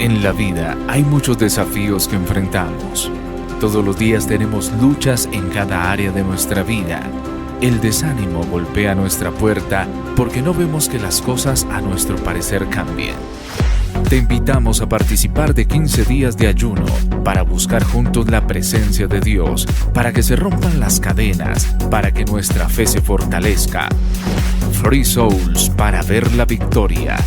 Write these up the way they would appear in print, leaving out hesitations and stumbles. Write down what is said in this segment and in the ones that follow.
En la vida hay muchos desafíos que enfrentamos. Todos los días tenemos luchas en cada área de nuestra vida. El desánimo golpea nuestra puerta porque no vemos que las cosas a nuestro parecer cambien. Te invitamos a participar de 15 días de ayuno para buscar juntos la presencia de Dios, para que se rompan las cadenas, para que nuestra fe se fortalezca. Free Souls para ver la victoria.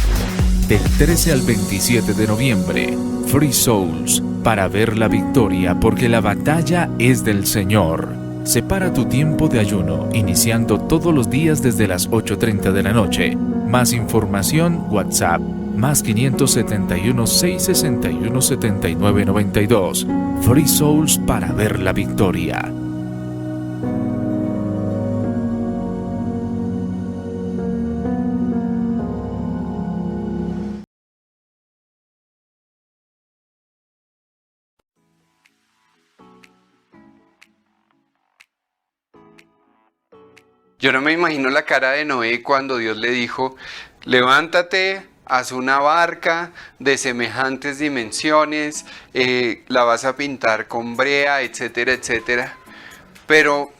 Del 13 al 27 de noviembre, Free Souls para ver la victoria, porque la batalla es del Señor. Separa tu tiempo de ayuno, iniciando todos los días desde las 8:30 de la noche. Más información, WhatsApp, más 571 661 7992. Free Souls para ver la victoria. Yo no me imagino la cara de Noé cuando Dios le dijo, levántate, haz una barca de semejantes dimensiones, la vas a pintar con brea, etcétera, etcétera. Pero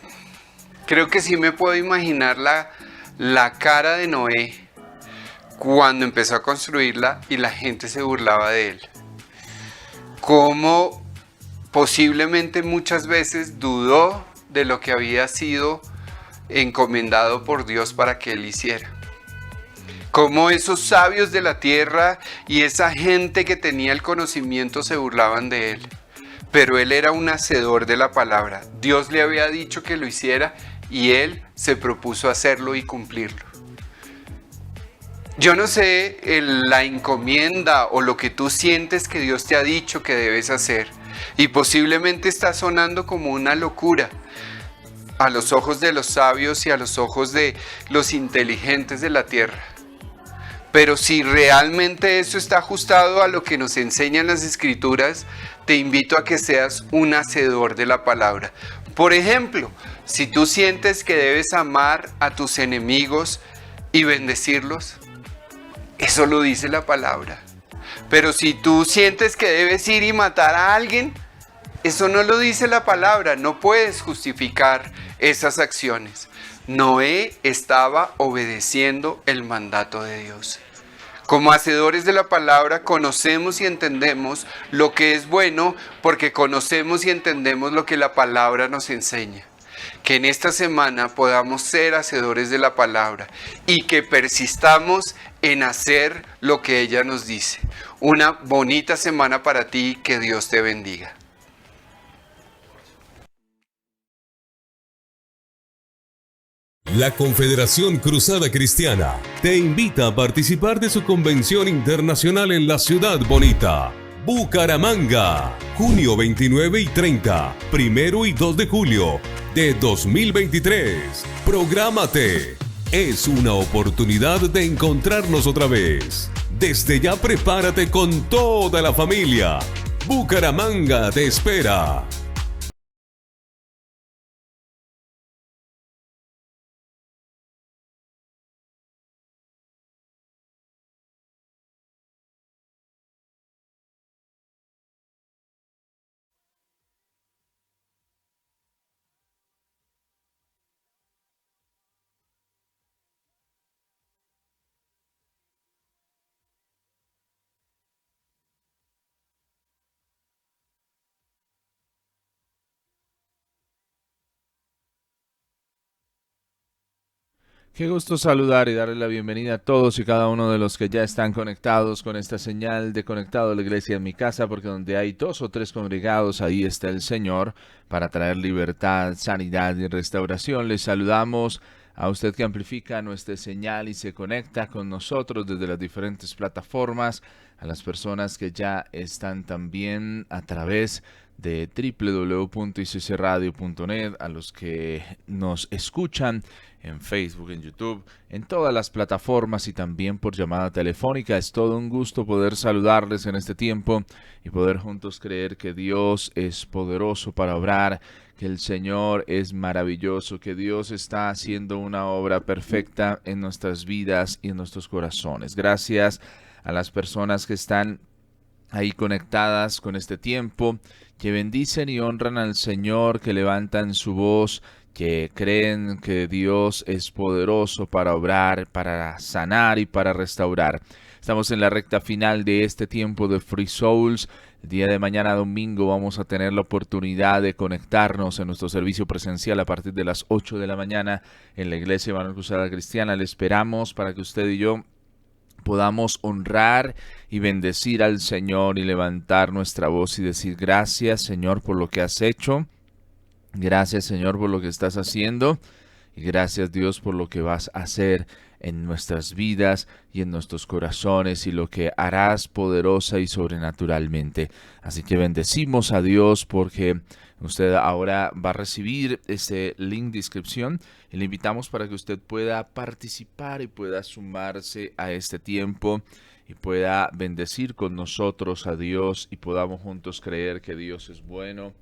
creo que sí me puedo imaginar la cara de Noé cuando empezó a construirla y la gente se burlaba de él. Cómo posiblemente muchas veces dudó de lo que había sido encomendado por Dios para que él hiciera. Cómo esos sabios de la tierra y esa gente que tenía el conocimiento se burlaban de él. Pero él era un hacedor de la palabra. Dios le había dicho que lo hiciera y él se propuso hacerlo y cumplirlo. Yo no sé la encomienda o lo que tú sientes que Dios te ha dicho que debes hacer, y posiblemente está sonando como una locura a los ojos de los sabios y a los ojos de los inteligentes de la tierra. Pero si realmente eso está ajustado a lo que nos enseñan las Escrituras, te invito a que seas un hacedor de la palabra. Por ejemplo, si tú sientes que debes amar a tus enemigos y bendecirlos, eso lo dice la palabra. Pero si tú sientes que debes ir y matar a alguien, eso no lo dice la palabra. No puedes justificar esas acciones. Noé estaba obedeciendo el mandato de Dios. Como hacedores de la palabra conocemos y entendemos lo que es bueno, porque conocemos y entendemos lo que la palabra nos enseña. Que en esta semana podamos ser hacedores de la palabra y que persistamos en hacer lo que ella nos dice. Una bonita semana para ti, que Dios te bendiga. La Confederación Cruzada Cristiana te invita a participar de su convención internacional en la ciudad bonita, Bucaramanga, junio 29 y 30, 1 y 2 de julio de 2023. Prográmate. Es una oportunidad de encontrarnos otra vez. Desde ya prepárate con toda la familia. Bucaramanga te espera. Qué gusto saludar y darle la bienvenida a todos y cada uno de los que ya están conectados con esta señal de Conectado a la Iglesia en mi casa, porque donde hay 2 o 3 congregados, ahí está el Señor, para traer libertad, sanidad y restauración. Les saludamos a usted que amplifica nuestra señal y se conecta con nosotros desde las diferentes plataformas, a las personas que ya están también a través de www.iccradio.net, a los que nos escuchan en Facebook, en YouTube, en todas las plataformas y también por llamada telefónica. Es todo un gusto poder saludarles en este tiempo y poder juntos creer que Dios es poderoso para obrar, que el Señor es maravilloso, que Dios está haciendo una obra perfecta en nuestras vidas y en nuestros corazones. Gracias a las personas que están ahí conectadas con este tiempo, que bendicen y honran al Señor, que levantan su voz, que creen que Dios es poderoso para obrar, para sanar y para restaurar. Estamos en la recta final de este tiempo de Free Souls. El día de mañana domingo vamos a tener la oportunidad de conectarnos en nuestro servicio presencial a partir de las 8 de la mañana en la Iglesia Emanuel Cruzada Cristiana. Le esperamos para que usted y yo podamos honrar y bendecir al Señor y levantar nuestra voz y decir gracias, Señor, por lo que has hecho. Gracias, Señor, por lo que estás haciendo. Y gracias, Dios, por lo que vas a hacer en nuestras vidas y en nuestros corazones y lo que harás poderosa y sobrenaturalmente. Así que bendecimos a Dios porque usted ahora va a recibir este link de inscripción y le invitamos para que usted pueda participar y pueda sumarse a este tiempo y pueda bendecir con nosotros a Dios y podamos juntos creer que Dios es bueno,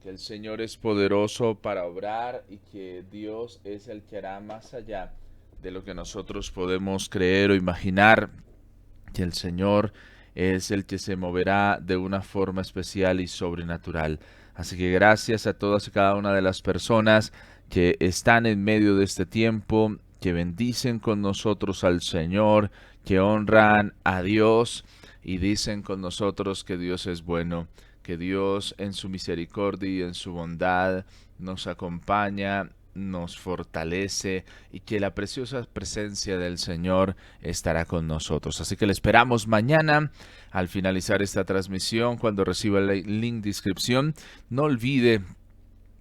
que el Señor es poderoso para obrar y que Dios es el que hará más allá de lo que nosotros podemos creer o imaginar, que el Señor es el que se moverá de una forma especial y sobrenatural. Así que gracias a todas y cada una de las personas que están en medio de este tiempo, que bendicen con nosotros al Señor, que honran a Dios y dicen con nosotros que Dios es bueno, que Dios en su misericordia y en su bondad nos acompaña, nos fortalece y que la preciosa presencia del Señor estará con nosotros. Así que le esperamos mañana al finalizar esta transmisión, cuando reciba el link de inscripción. No olvide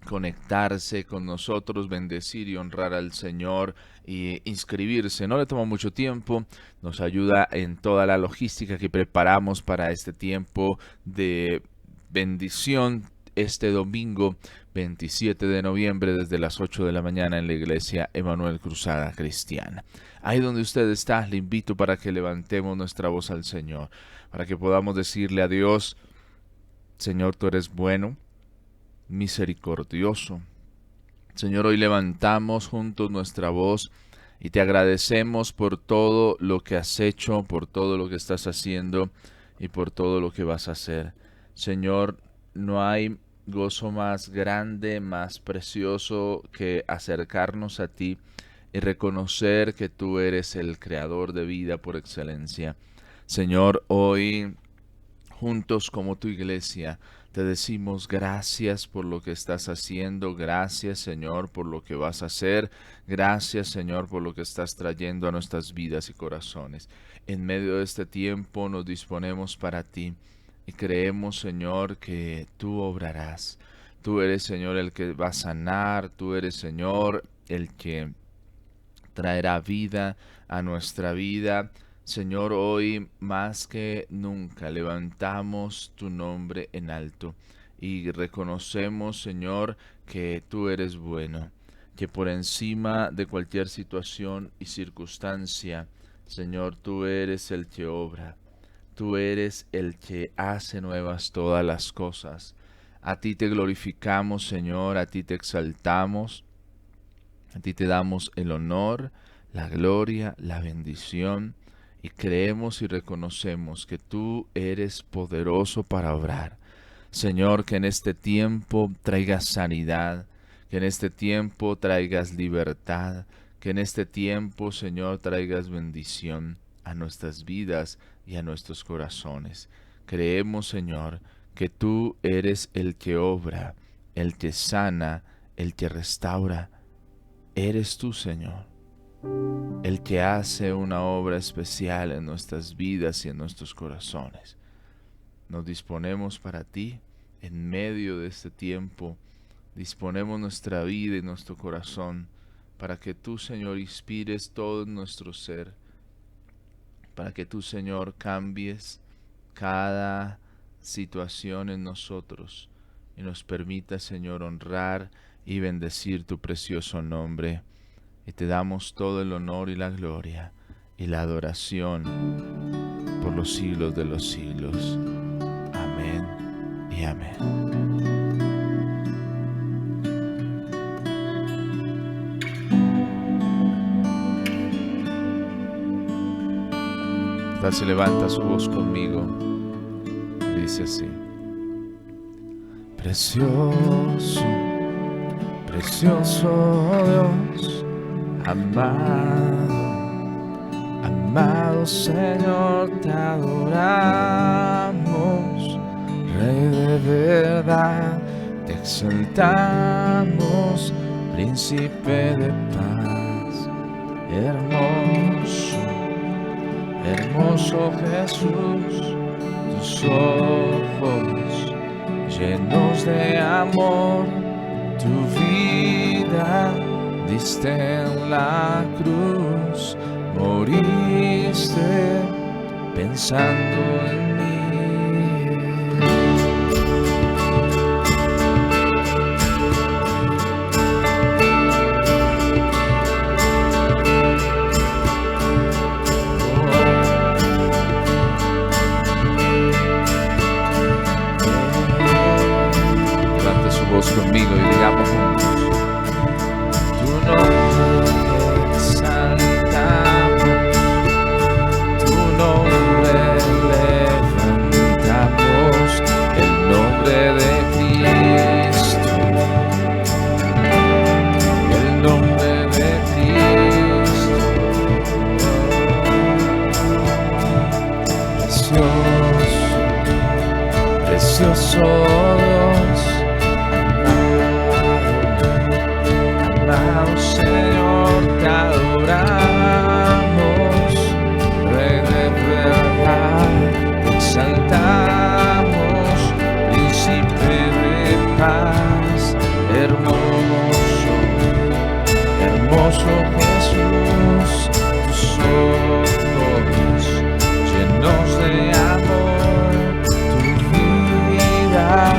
conectarse con nosotros, bendecir y honrar al Señor y inscribirse. No le toma mucho tiempo, nos ayuda en toda la logística que preparamos para este tiempo de bendición este domingo 27 de noviembre desde las 8 de la mañana en la Iglesia Emanuel Cruzada Cristiana. Ahí donde usted está, le invito para que levantemos nuestra voz al Señor, para que podamos decirle a Dios: Señor, tú eres bueno, misericordioso. Señor, hoy levantamos juntos nuestra voz y te agradecemos por todo lo que has hecho, por todo lo que estás haciendo y por todo lo que vas a hacer. Señor, no hay gozo más grande, más precioso que acercarnos a ti y reconocer que tú eres el creador de vida por excelencia. Señor, hoy juntos como tu iglesia te decimos gracias por lo que estás haciendo, gracias Señor por lo que vas a hacer, gracias Señor por lo que estás trayendo a nuestras vidas y corazones. En medio de este tiempo nos disponemos para ti y creemos Señor que tú obrarás. Tú eres Señor el que va a sanar, tú eres Señor el que traerá vida a nuestra vida. Señor, hoy más que nunca levantamos tu nombre en alto y reconocemos, Señor, que tú eres bueno, que por encima de cualquier situación y circunstancia, Señor, tú eres el que obra, tú eres el que hace nuevas todas las cosas. A ti te glorificamos, Señor, a ti te exaltamos, a ti te damos el honor, la gloria, la bendición. Y creemos y reconocemos que tú eres poderoso para obrar. Señor, que en este tiempo traigas sanidad, que en este tiempo traigas libertad, que en este tiempo, Señor, traigas bendición a nuestras vidas y a nuestros corazones. Creemos, Señor, que tú eres el que obra, el que sana, el que restaura. Eres tú, Señor, el que hace una obra especial en nuestras vidas y en nuestros corazones. Nos disponemos para ti en medio de este tiempo. Disponemos nuestra vida y nuestro corazón para que tú, Señor, inspires todo nuestro ser. Para que tú, Señor, cambies cada situación en nosotros y nos permita, Señor, honrar y bendecir tu precioso nombre. Y te damos todo el honor y la gloria y la adoración por los siglos de los siglos. Amén y amén. Tal se levanta su voz conmigo dice así: precioso, precioso Dios, amado, amado Señor, te adoramos, Rey de verdad, te exaltamos, Príncipe de paz, hermoso, hermoso Jesús, tus ojos llenos de amor, tu vida diste en la cruz, moriste pensando en mí. Levante su voz conmigo y digamos juntos: tu nombre exaltamos, tu nombre levantamos, el nombre de Cristo, el nombre de Cristo. Precioso, precioso Dios, amado Señor, te adoramos, Rey de verdad, te exaltamos, Príncipe de paz, hermoso, hermoso Jesús, tus ojos llenos de amor, tu vida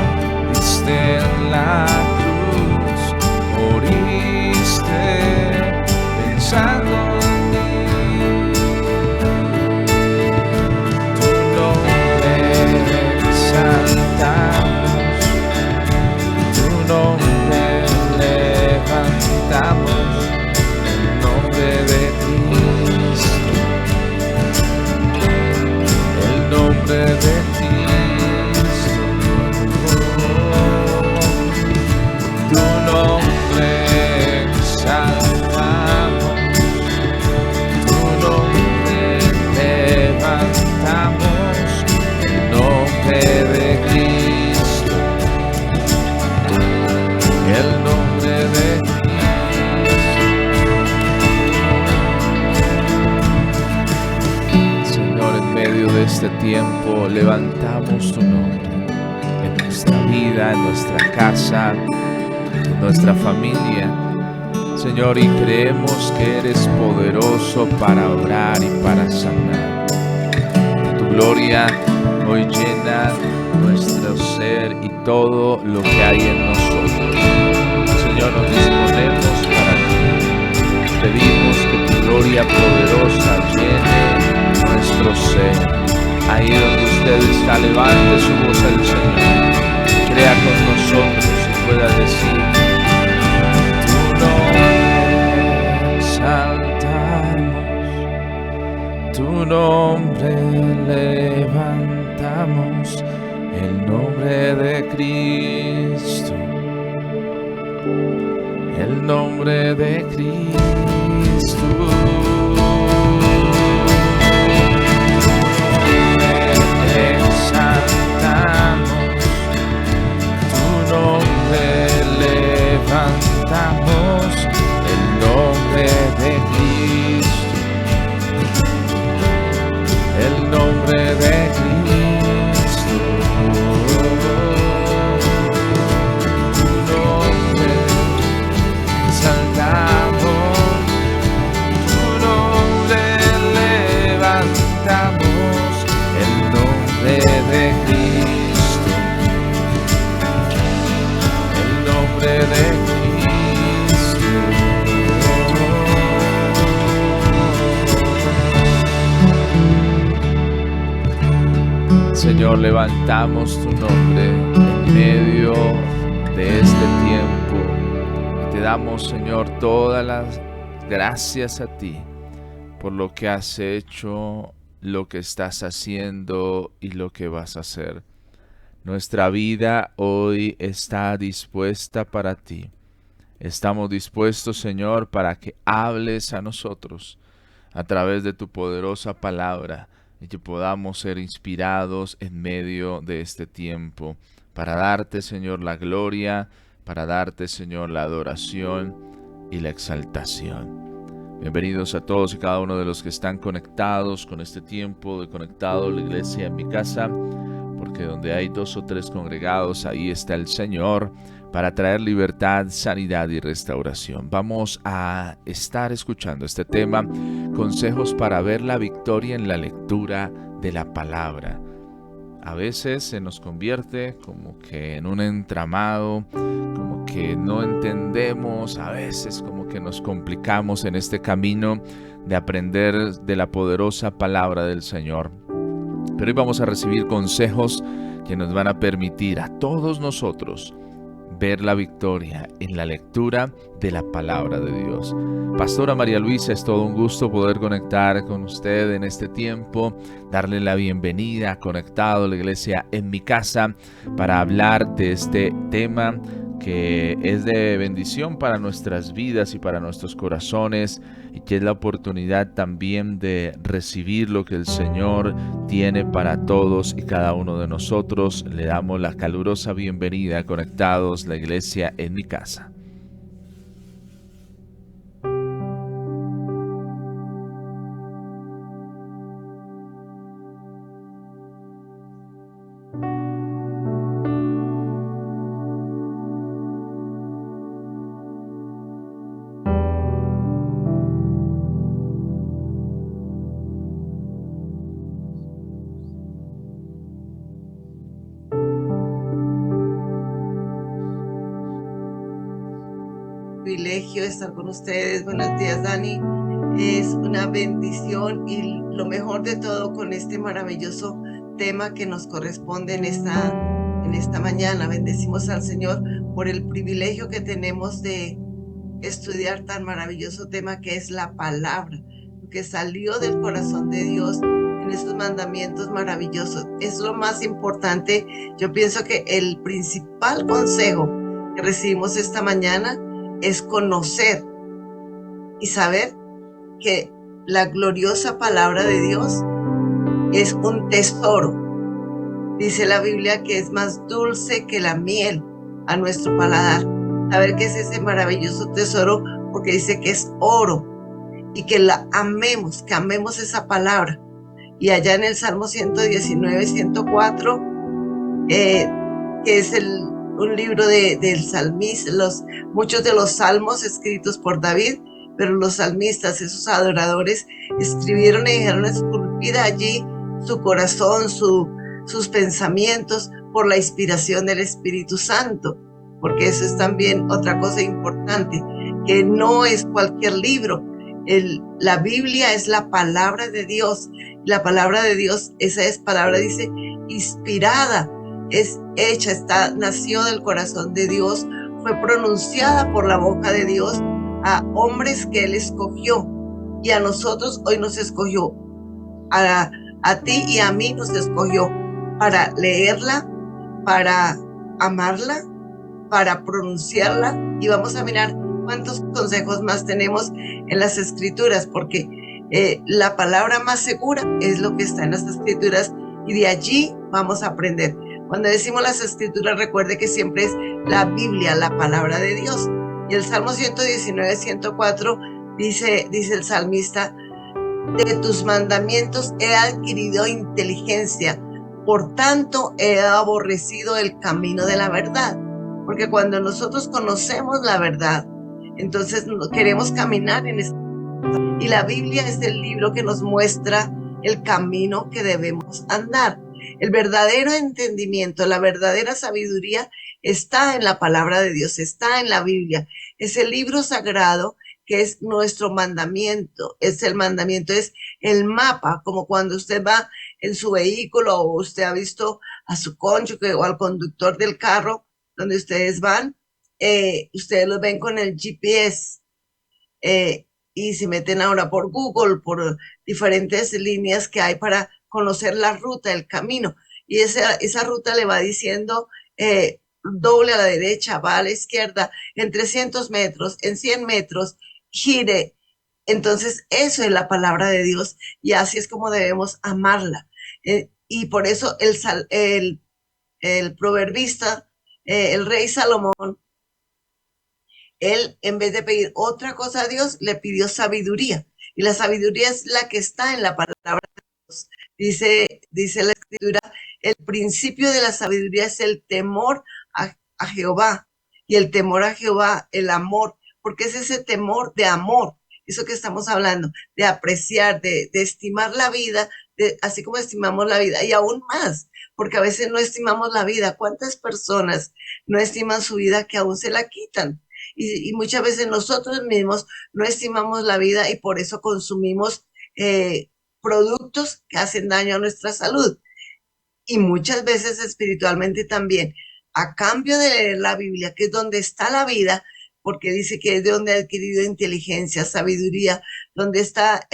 diste en la cruz, moriste pensando en mí. Tu nombre exaltamos, tu nombre levantamos, el nombre de Cristo, el nombre de Cristo. Tu nombre exaltamos, tu nombre levantamos, el nombre de Cristo, el nombre de Cristo. Señor, en medio de este tiempo levantamos tu nombre en nuestra vida, en nuestra casa, en nuestra familia, Señor, y creemos que eres poderoso para obrar y para sanar. Que tu gloria hoy llena nuestro ser y todo lo que hay en nosotros. Señor, nos disponemos para ti. Pedimos que tu gloria poderosa llene nuestro ser. Ahí donde usted está, levante su voz al Señor. Crea con nosotros y pueda decir: tu nombre exaltamos, tu nombre levantamos, el nombre de Cristo, el nombre de Cristo. Exaltamos, tu nombre levantamos, el nombre de Cristo, el nombre de Cristo. Tu nombre exaltamos, tu nombre levantamos, el nombre de Cristo, el nombre de Cristo. Señor, levantamos tu nombre en medio de este tiempo y te damos, Señor, todas las gracias a ti por lo que has hecho, lo que estás haciendo y lo que vas a hacer. Nuestra vida hoy está dispuesta para ti. Estamos dispuestos, Señor, para que hables a nosotros a través de tu poderosa palabra y que podamos ser inspirados en medio de este tiempo para darte, Señor, la gloria, para darte, Señor, la adoración y la exaltación. Bienvenidos a todos y cada uno de los que están conectados con este tiempo de Conectado la Iglesia en mi casa, porque donde hay 2 o 3 congregados, ahí está el Señor para traer libertad, sanidad y restauración. Vamos a estar escuchando este tema, consejos para ver la victoria en la lectura de la palabra. A veces se nos convierte como que en un entramado, como que no entendemos, a veces como que nos complicamos en este camino de aprender de la poderosa palabra del Señor. Pero hoy vamos a recibir consejos que nos van a permitir a todos nosotros ver la victoria en la lectura de la palabra de Dios. Pastora María Luisa, es todo un gusto poder conectar con usted en este tiempo, darle la bienvenida a Conectado la Iglesia en mi casa para hablar de este tema que es de bendición para nuestras vidas y para nuestros corazones, y que es la oportunidad también de recibir lo que el Señor tiene para todos y cada uno de nosotros. Le damos la calurosa bienvenida a Conectados la Iglesia en mi casa. Privilegio estar con ustedes. Buenos días, Dani. Es una bendición y lo mejor de todo con este maravilloso tema que nos corresponde en esta mañana. Bendecimos al Señor por el privilegio que tenemos de estudiar tan maravilloso tema que es la palabra, que salió del corazón de Dios en esos mandamientos maravillosos. Es lo más importante. Yo pienso que el principal consejo que recibimos esta mañana es conocer y saber que la gloriosa palabra de Dios es un tesoro. Dice la Biblia que es más dulce que la miel a nuestro paladar. Saber que es ese maravilloso tesoro, porque dice que es oro, y que la amemos, que amemos esa palabra. Y allá en el Salmo 119, 104, que es un libro del salmista, muchos de los salmos escritos por David, pero los salmistas, esos adoradores, escribieron y dejaron esculpida allí su corazón, sus pensamientos, por la inspiración del Espíritu Santo, porque eso es también otra cosa importante, que no es cualquier libro. La Biblia es la palabra de Dios. La palabra de Dios, esa es palabra, dice, inspirada, es hecha, nació del corazón de Dios, fue pronunciada por la boca de Dios a hombres que Él escogió, y a nosotros hoy nos escogió, a ti y a mí nos escogió para leerla, para amarla, para pronunciarla. Y vamos a mirar cuántos consejos más tenemos en las Escrituras, porque la palabra más segura es lo que está en las Escrituras, y de allí vamos a aprender. Cuando decimos las Escrituras, recuerde que siempre es la Biblia, la palabra de Dios. Y el Salmo 119, 104 dice el salmista: de tus mandamientos he adquirido inteligencia, por tanto he aborrecido el camino de la verdad. Porque cuando nosotros conocemos la verdad, entonces queremos caminar en esta. Y la Biblia es el libro que nos muestra el camino que debemos andar. El verdadero entendimiento, la verdadera sabiduría está en la palabra de Dios, está en la Biblia. Es el libro sagrado que es nuestro mandamiento. Es el mandamiento, es el mapa, como cuando usted va en su vehículo o usted ha visto a su cónyuge o al conductor del carro donde ustedes van, ustedes los ven con el GPS, y se meten ahora por Google, por diferentes líneas que hay para conocer la ruta, el camino. y esa ruta le va diciendo, doble a la derecha, va a la izquierda, en 300 metros, en 100 metros, gire. Entonces, eso es la palabra de Dios y así es como debemos amarla. Y por eso el proverbista, el rey Salomón, él en vez de pedir otra cosa a Dios, le pidió sabiduría. Y la sabiduría es la que está en la palabra de Dios. Dice la escritura, el principio de la sabiduría es el temor a Jehová. Y el temor a Jehová, el amor, porque es ese temor de amor, eso que estamos hablando, de apreciar, de estimar la vida, así como estimamos la vida, y aún más, porque a veces no estimamos la vida. ¿Cuántas personas no estiman su vida que aún se la quitan? Y muchas veces nosotros mismos no estimamos la vida y por eso consumimos productos que hacen daño a nuestra salud. Y muchas veces espiritualmente también. A cambio de leer la Biblia, que es donde está la vida, porque dice que es de donde ha adquirido inteligencia, sabiduría, donde está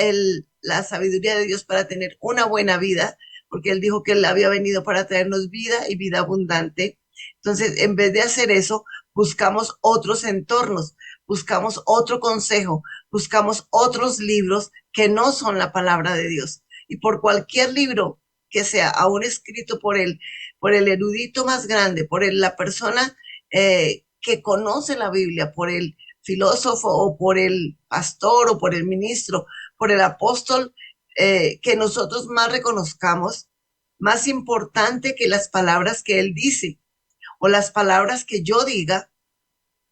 la sabiduría de Dios para tener una buena vida, porque Él dijo que Él había venido para traernos vida y vida abundante. Entonces, en vez de hacer eso, buscamos otros entornos, buscamos otro consejo, buscamos otros libros que no son la palabra de Dios. Y por cualquier libro que sea, aún escrito por el erudito más grande, la persona que conoce la Biblia, por el filósofo o por el pastor o por el ministro, por el apóstol, que nosotros más reconozcamos, más importante que las palabras que él dice o las palabras que yo diga,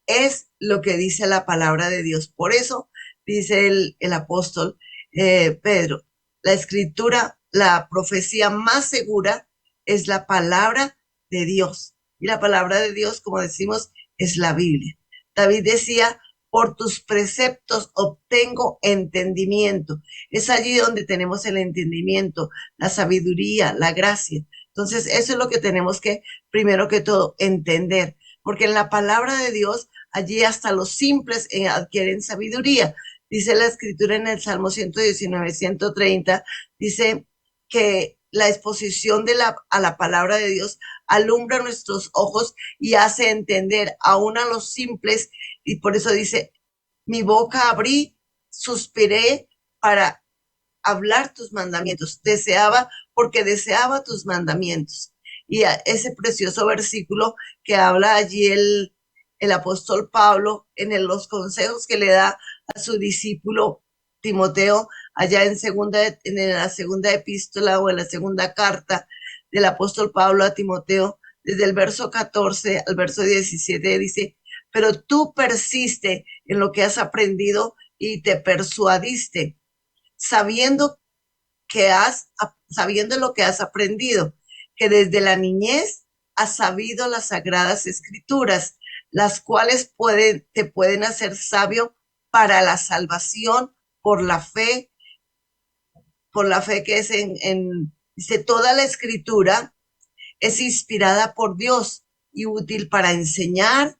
es lo que dice la palabra de Dios. Por eso dice el apóstol Pedro, la escritura, la profecía más segura es la palabra de Dios. Y la palabra de Dios, como decimos, es la Biblia. David decía, por tus preceptos obtengo entendimiento. Es allí donde tenemos el entendimiento, la sabiduría, la gracia. Entonces, eso es lo que tenemos que, primero que todo, entender. Porque en la palabra de Dios, allí hasta los simples adquieren sabiduría. Dice la escritura en el Salmo 119, 130, dice que la exposición a la palabra de Dios alumbra nuestros ojos y hace entender aún a los simples, y por eso dice, mi boca abrí, suspiré para hablar tus mandamientos, porque deseaba tus mandamientos. Y ese precioso versículo que habla allí el apóstol Pablo los consejos que le da a su discípulo Timoteo, allá en la segunda epístola o en la segunda carta del apóstol Pablo a Timoteo, desde el verso 14 al verso 17, dice, pero tú persiste en lo que has aprendido y te persuadiste, sabiendo lo que has aprendido, que desde la niñez has sabido las sagradas escrituras, las cuales te pueden hacer sabio para la salvación por la fe que es dice, toda la escritura es inspirada por Dios y útil para enseñar,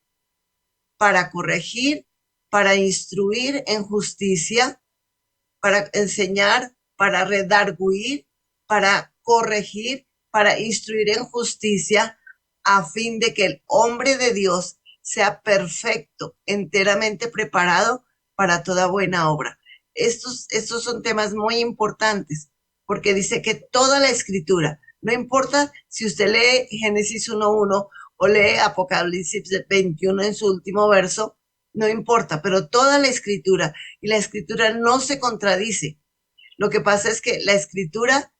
para corregir, para instruir en justicia, para enseñar, para redarguir, para corregir, para instruir en justicia, a fin de que el hombre de Dios sea perfecto, enteramente preparado para toda buena obra. Estos son temas muy importantes, porque dice que toda la escritura, no importa si usted lee Génesis 1:1 o lee Apocalipsis 21 en su último verso, no importa, pero toda la escritura, y la escritura no se contradice. Lo que pasa es que la escritura,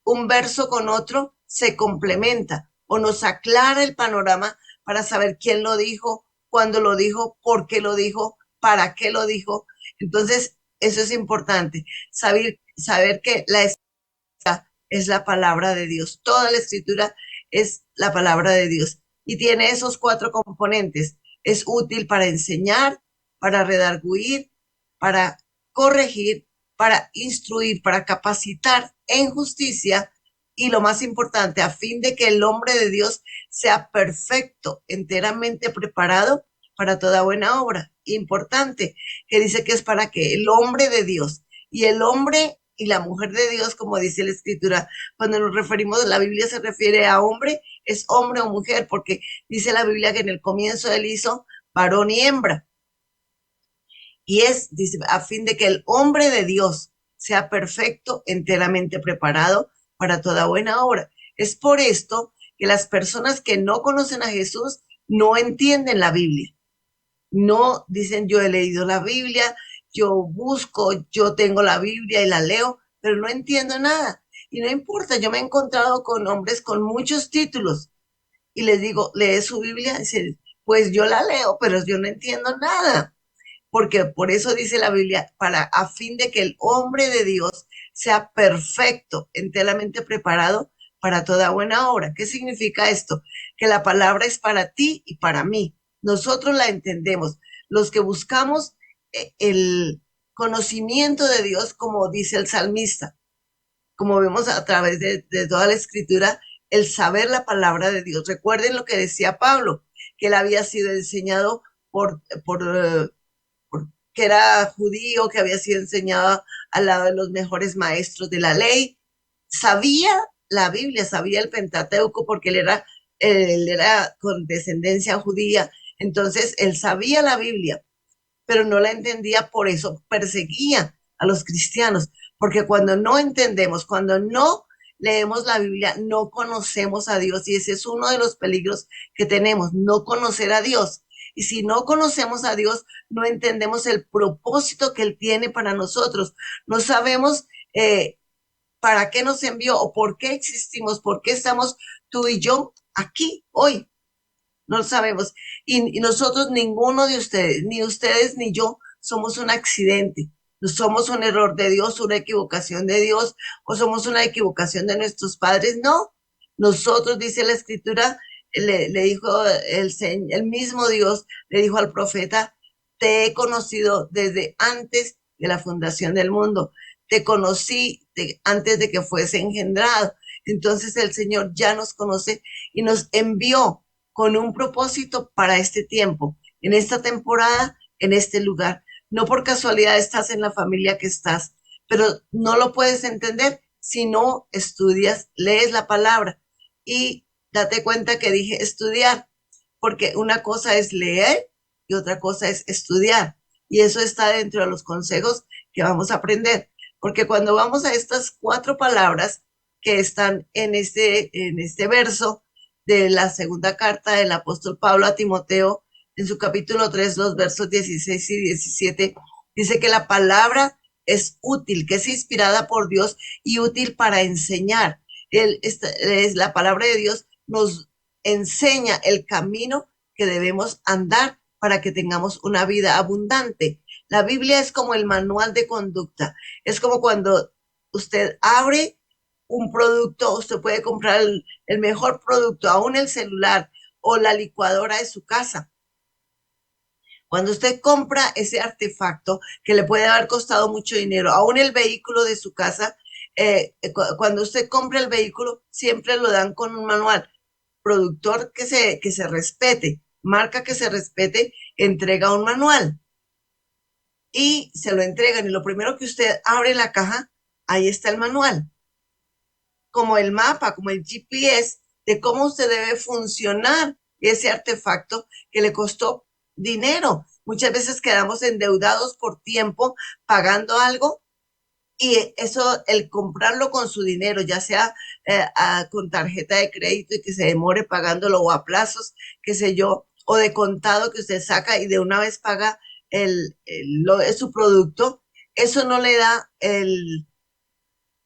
un verso con otro, se complementa o nos aclara el panorama para saber quién lo dijo, cuándo lo dijo, por qué lo dijo, para qué lo dijo. Entonces, eso es importante, saber que la escritura es la palabra de Dios. Toda la escritura es la palabra de Dios y tiene esos 4 componentes. Es útil para enseñar, para redarguir, para corregir, para instruir, para capacitar en justicia y lo más importante, a fin de que el hombre de Dios sea perfecto, enteramente preparado para toda buena obra. Importante, que dice que es para que el hombre de Dios, y el hombre y la mujer de Dios, como dice la escritura. Cuando nos referimos, la Biblia se refiere a hombre, es hombre o mujer, porque dice la Biblia que en el comienzo él hizo varón y hembra. Y dice, a fin de que el hombre de Dios sea perfecto, enteramente preparado para toda buena obra. Es por esto que las personas que no conocen a Jesús no entienden la Biblia. No dicen, yo he leído la Biblia, yo busco, yo tengo la Biblia y la leo, pero no entiendo nada. Y no importa, yo me he encontrado con hombres con muchos títulos y les digo, ¿lee su Biblia? Dicen, pues yo la leo, pero yo no entiendo nada. Porque por eso dice la Biblia, a fin de que el hombre de Dios sea perfecto, enteramente preparado para toda buena obra. ¿Qué significa esto? Que la palabra es para ti y para mí. Nosotros la entendemos. Los que buscamos el conocimiento de Dios, como dice el salmista, como vemos a través de toda la escritura, el saber la palabra de Dios. Recuerden lo que decía Pablo, que él había sido enseñado que era judío, que había sido enseñado al lado de los mejores maestros de la ley. Sabía la Biblia, sabía el Pentateuco, porque él era con descendencia judía. Entonces, él sabía la Biblia, pero no la entendía, por eso perseguía a los cristianos, porque cuando no entendemos, cuando no leemos la Biblia, no conocemos a Dios, y ese es uno de los peligros que tenemos, no conocer a Dios. Y si no conocemos a Dios, no entendemos el propósito que Él tiene para nosotros. No sabemos para qué nos envió o por qué existimos, por qué estamos tú y yo aquí hoy. No lo sabemos. Y nosotros, ninguno de ustedes ni yo, somos un accidente. No somos un error de Dios, una equivocación de Dios, o somos una equivocación de nuestros padres. No. Nosotros, dice la escritura, le dijo el mismo Dios, le dijo al profeta, te he conocido desde antes de la fundación del mundo. Te conocí antes de que fuese engendrado. Entonces el Señor ya nos conoce y nos envió con un propósito para este tiempo, en esta temporada, en este lugar. No por casualidad estás en la familia que estás, pero no lo puedes entender si no estudias, lees la palabra. Y date cuenta que dije estudiar, porque una cosa es leer y otra cosa es estudiar. Y eso está dentro de los consejos que vamos a aprender. Porque cuando vamos a estas 4 palabras que están en este verso, de la segunda carta del apóstol Pablo a Timoteo, en su capítulo 3, los versos 16 y 17, dice que la palabra es útil, que es inspirada por Dios y útil para enseñar. La palabra de Dios nos enseña el camino que debemos andar para que tengamos una vida abundante. La Biblia es como el manual de conducta. Es como cuando usted abre un producto, usted puede comprar el mejor producto, aún el celular o la licuadora de su casa. Cuando usted compra ese artefacto que le puede haber costado mucho dinero, aún el vehículo de su casa, cuando usted compra el vehículo, siempre lo dan con un manual. Productor que se respete, marca que se respete, entrega un manual y se lo entregan. Y lo primero que usted abre la caja, ahí está el manual, como el mapa, como el GPS de cómo usted debe funcionar ese artefacto que le costó dinero. Muchas veces quedamos endeudados por tiempo pagando algo, y eso, el comprarlo con su dinero, ya sea con tarjeta de crédito y que se demore pagándolo, o a plazos, qué sé yo, o de contado que usted saca y de una vez paga su producto, eso no le da el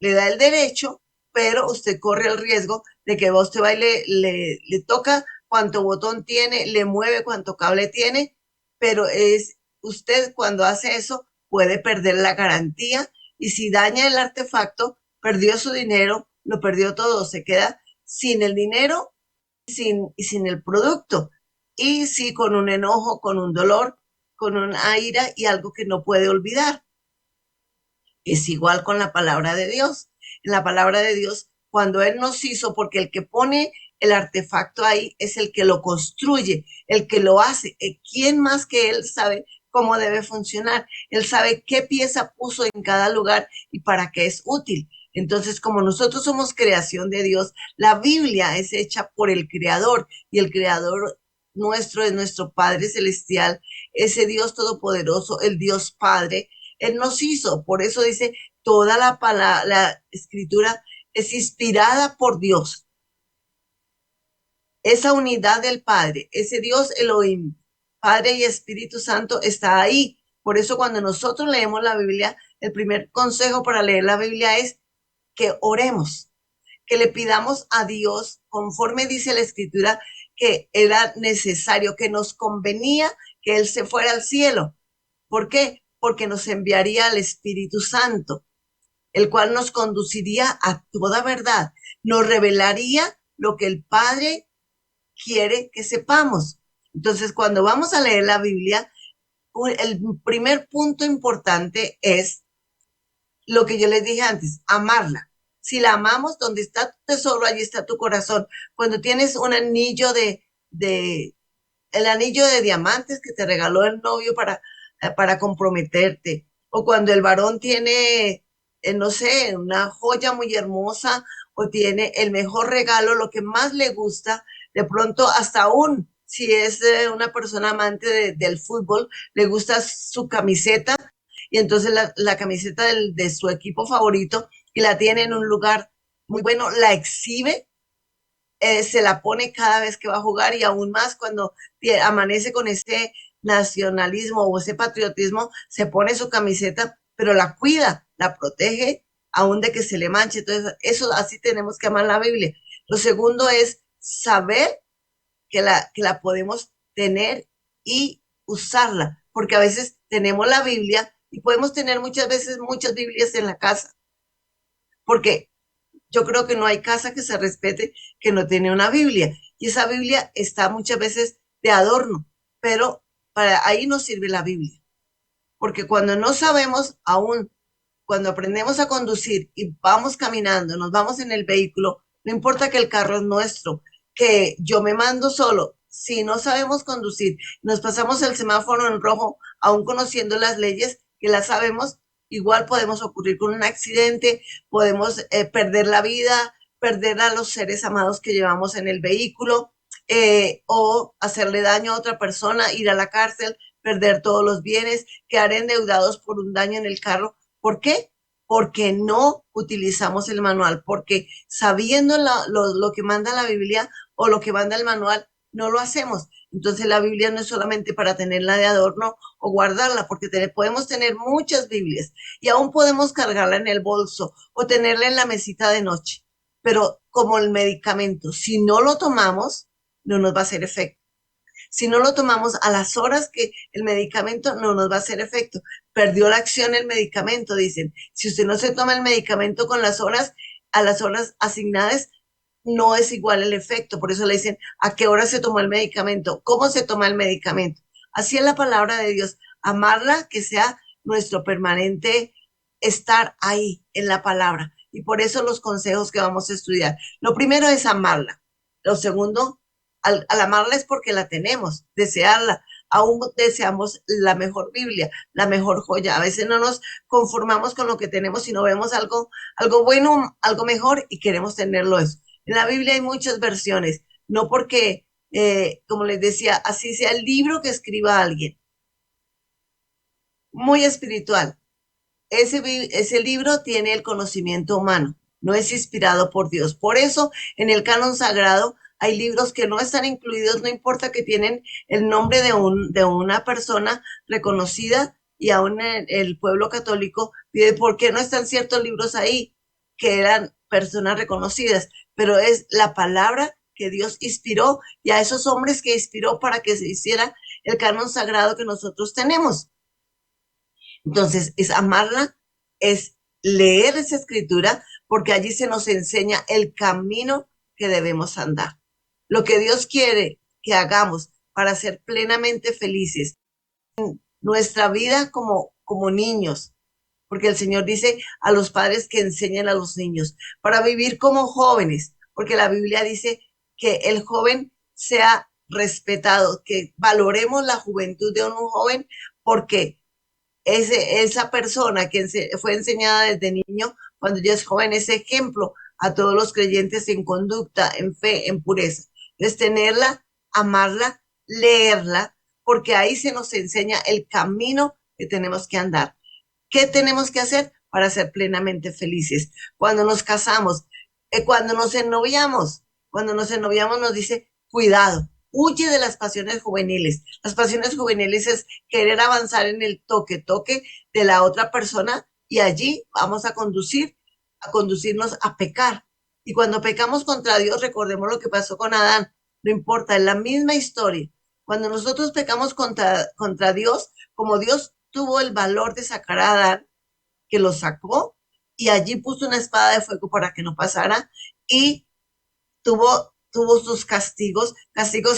derecho, pero usted corre el riesgo de que usted va y le toca cuánto botón tiene, le mueve cuánto cable tiene, pero usted cuando hace eso puede perder la garantía, y si daña el artefacto, perdió su dinero, lo perdió todo, se queda sin el dinero y sin el producto. Y sí, con un enojo, con un dolor, con una ira y algo que no puede olvidar. Es igual con la palabra de Dios. En la palabra de Dios, cuando Él nos hizo, porque el que pone el artefacto ahí es el que lo construye, el que lo hace. ¿Quién más que Él sabe cómo debe funcionar. Él sabe qué pieza puso en cada lugar y para qué es útil. Entonces, como nosotros somos creación de Dios, la Biblia es hecha por el Creador y el Creador nuestro es nuestro Padre Celestial, ese Dios todopoderoso, el Dios Padre. Él nos hizo, por eso dice, toda la escritura es inspirada por Dios. Esa unidad del Padre, ese Dios Elohim, Padre y Espíritu Santo está ahí. Por eso cuando nosotros leemos la Biblia, el primer consejo para leer la Biblia es que oremos, que le pidamos a Dios, conforme dice la Escritura, que era necesario, que nos convenía que Él se fuera al cielo. ¿Por qué? Porque nos enviaría al Espíritu Santo, el cual nos conduciría a toda verdad, nos revelaría lo que el Padre quiere que sepamos. Entonces, cuando vamos a leer la Biblia, el primer punto importante es lo que yo les dije antes, amarla. Si la amamos, donde está tu tesoro, allí está tu corazón. Cuando tienes un anillo el anillo de diamantes que te regaló el novio para comprometerte, o cuando el varón tiene, no sé, una joya muy hermosa, o tiene el mejor regalo, lo que más le gusta, de pronto hasta aún, si es una persona amante del fútbol, le gusta su camiseta, y entonces la camiseta de su equipo favorito, y la tiene en un lugar muy bueno, la exhibe, se la pone cada vez que va a jugar y aún más cuando amanece con ese nacionalismo o ese patriotismo, se pone su camiseta, pero la cuida, la protege, aún de que se le manche. Entonces, eso así tenemos que amar la Biblia. Lo segundo es saber que la podemos tener y usarla, porque a veces tenemos la Biblia y podemos tener muchas veces muchas Biblias en la casa, porque yo creo que no hay casa que se respete que no tiene una Biblia. Y esa Biblia está muchas veces de adorno, pero para ahí nos sirve la Biblia. Porque cuando no sabemos aún, cuando aprendemos a conducir y vamos caminando, nos vamos en el vehículo, no importa que el carro es nuestro, que yo me mando solo. Si no sabemos conducir, nos pasamos el semáforo en rojo, aún conociendo las leyes, que las sabemos, igual podemos ocurrir con un accidente, podemos perder la vida, perder a los seres amados que llevamos en el vehículo, o hacerle daño a otra persona, ir a la cárcel, perder todos los bienes, quedar endeudados por un daño en el carro. ¿Por qué? Porque no utilizamos el manual, porque sabiendo lo que manda la Biblia o lo que manda el manual, no lo hacemos. Entonces la Biblia no es solamente para tenerla de adorno o guardarla, porque podemos tener muchas Biblias y aún podemos cargarla en el bolso o tenerla en la mesita de noche. Pero como el medicamento, si no lo tomamos, no nos va a hacer efecto. Si no lo tomamos a las horas que el medicamento, no nos va a hacer efecto. Perdió la acción el medicamento, dicen. Si usted no se toma el medicamento con las horas, a las horas asignadas, no es igual el efecto. Por eso le dicen a qué hora se tomó el medicamento, cómo se toma el medicamento. Así es la palabra de Dios. Amarla, que sea nuestro permanente estar ahí en la palabra. Y por eso los consejos que vamos a estudiar. Lo primero es amarla. Lo segundo, al amarla es porque la tenemos, desearla. Aún deseamos la mejor Biblia, la mejor joya. A veces no nos conformamos con lo que tenemos, sino vemos algo bueno, algo mejor y queremos tenerlo eso. En la Biblia hay muchas versiones, no porque, como les decía, así sea el libro que escriba alguien, muy espiritual. Ese libro tiene el conocimiento humano, no es inspirado por Dios. Por eso, en el canon sagrado hay libros que no están incluidos, no importa que tienen el nombre de una persona reconocida, y aún el pueblo católico pide por qué no están ciertos libros ahí que eran personas reconocidas, pero es la palabra que Dios inspiró y a esos hombres que inspiró para que se hiciera el canon sagrado que nosotros tenemos. Entonces, es amarla, es leer esa escritura, porque allí se nos enseña el camino que debemos andar. Lo que Dios quiere que hagamos para ser plenamente felices en nuestra vida como niños, porque el Señor dice a los padres que enseñen a los niños, para vivir como jóvenes, porque la Biblia dice que el joven sea respetado, que valoremos la juventud de un joven, porque esa persona que fue enseñada desde niño, cuando ya es joven, es ejemplo a todos los creyentes en conducta, en fe, en pureza. Entonces, tenerla, amarla, leerla, porque ahí se nos enseña el camino que tenemos que andar. ¿Qué tenemos que hacer para ser plenamente felices? Cuando nos casamos, cuando nos ennoviamos nos dice, cuidado, huye de las pasiones juveniles. Las pasiones juveniles es querer avanzar en el toque de la otra persona y allí vamos a conducirnos a pecar. Y cuando pecamos contra Dios, recordemos lo que pasó con Adán. No importa, es la misma historia. Cuando nosotros pecamos contra Dios, como Dios tuvo el valor de sacar a Adán, que lo sacó y allí puso una espada de fuego para que no pasara y tuvo sus castigos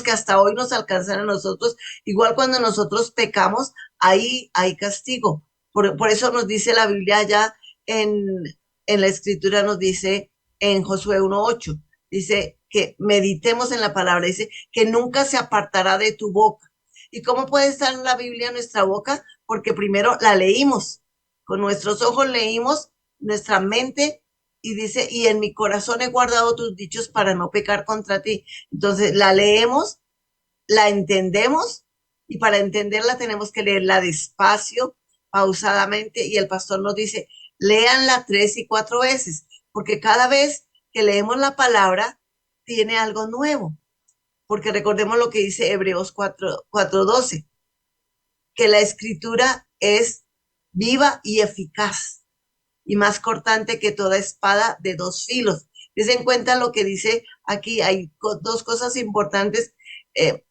que hasta hoy nos alcanzan a nosotros. Igual cuando nosotros pecamos, ahí hay castigo. Por eso nos dice la Biblia allá en, en la escritura, nos dice en Josué 1:8, dice que meditemos en la palabra, dice que nunca se apartará de tu boca. ¿Y cómo puede estar en la Biblia en nuestra boca? Porque primero la leímos, con nuestros ojos leímos, nuestra mente, y dice, y en mi corazón he guardado tus dichos para no pecar contra ti. Entonces la leemos, la entendemos, y para entenderla tenemos que leerla despacio, pausadamente, y el pastor nos dice, léanla 3 y 4 veces, porque cada vez que leemos la palabra tiene algo nuevo, porque recordemos lo que dice Hebreos 4:12, que la escritura es viva y eficaz y más cortante que toda espada de 2 filos. Dense en cuenta lo que dice aquí, hay dos cosas importantes,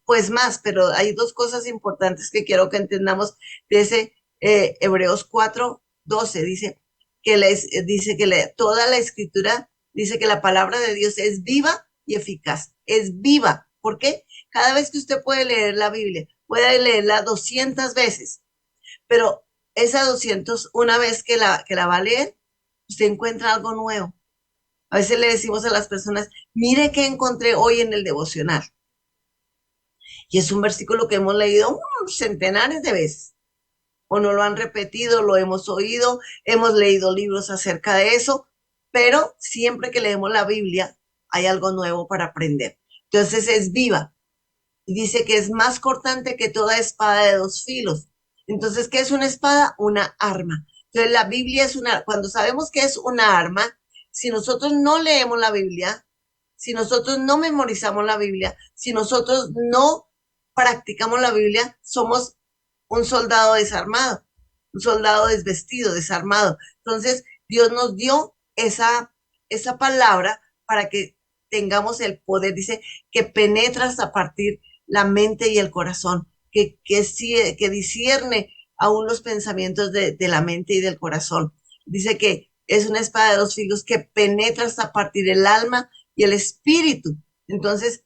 pues más, pero hay 2 cosas importantes que quiero que entendamos de ese Hebreos 4:12, dice que toda la escritura, dice que la palabra de Dios es viva y eficaz, es viva. ¿Por qué? Cada vez que usted puede leer la Biblia, puede leerla 200 veces, pero esa 200, una vez que la va a leer, usted encuentra algo nuevo. A veces le decimos a las personas, mire qué encontré hoy en el devocional. Y es un versículo que hemos leído centenares de veces. O no lo han repetido, lo hemos oído, hemos leído libros acerca de eso, pero siempre que leemos la Biblia hay algo nuevo para aprender. Entonces es viva. Y dice que es más cortante que toda espada de 2 filos. Entonces, ¿qué es una espada? Una arma. Entonces, la Biblia es cuando sabemos que es una arma, si nosotros no leemos la Biblia, si nosotros no memorizamos la Biblia, si nosotros no practicamos la Biblia, somos un soldado desarmado, un soldado desvestido, desarmado. Entonces, Dios nos dio esa palabra para que tengamos el poder, dice, que penetra hasta partir la mente y el corazón, que discierne aún los pensamientos de la mente y del corazón. Dice que es una espada de 2 filos que penetra hasta partir el alma y el espíritu. Entonces,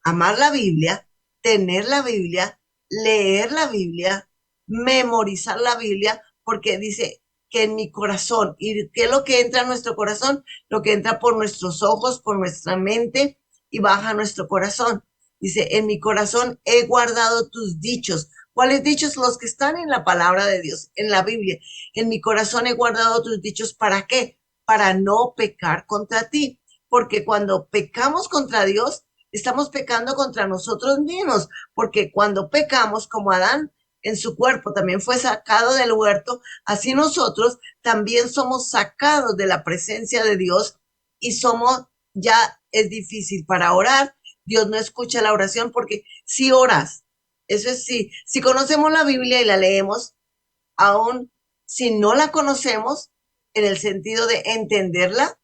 amar la Biblia, tener la Biblia, leer la Biblia, memorizar la Biblia, porque dice que en mi corazón, ¿y qué es lo que entra en nuestro corazón? Lo que entra por nuestros ojos, por nuestra mente y baja a nuestro corazón. Dice, en mi corazón he guardado tus dichos. ¿Cuáles dichos? Los que están en la palabra de Dios, en la Biblia. En mi corazón he guardado tus dichos. ¿Para qué? Para no pecar contra ti. Porque cuando pecamos contra Dios, estamos pecando contra nosotros mismos. Porque cuando pecamos, como Adán en su cuerpo también fue sacado del huerto, así nosotros también somos sacados de la presencia de Dios y ya es difícil para orar. Dios no escucha la oración porque si oras, eso es sí, si conocemos la Biblia y la leemos, aún si no la conocemos, en el sentido de entenderla,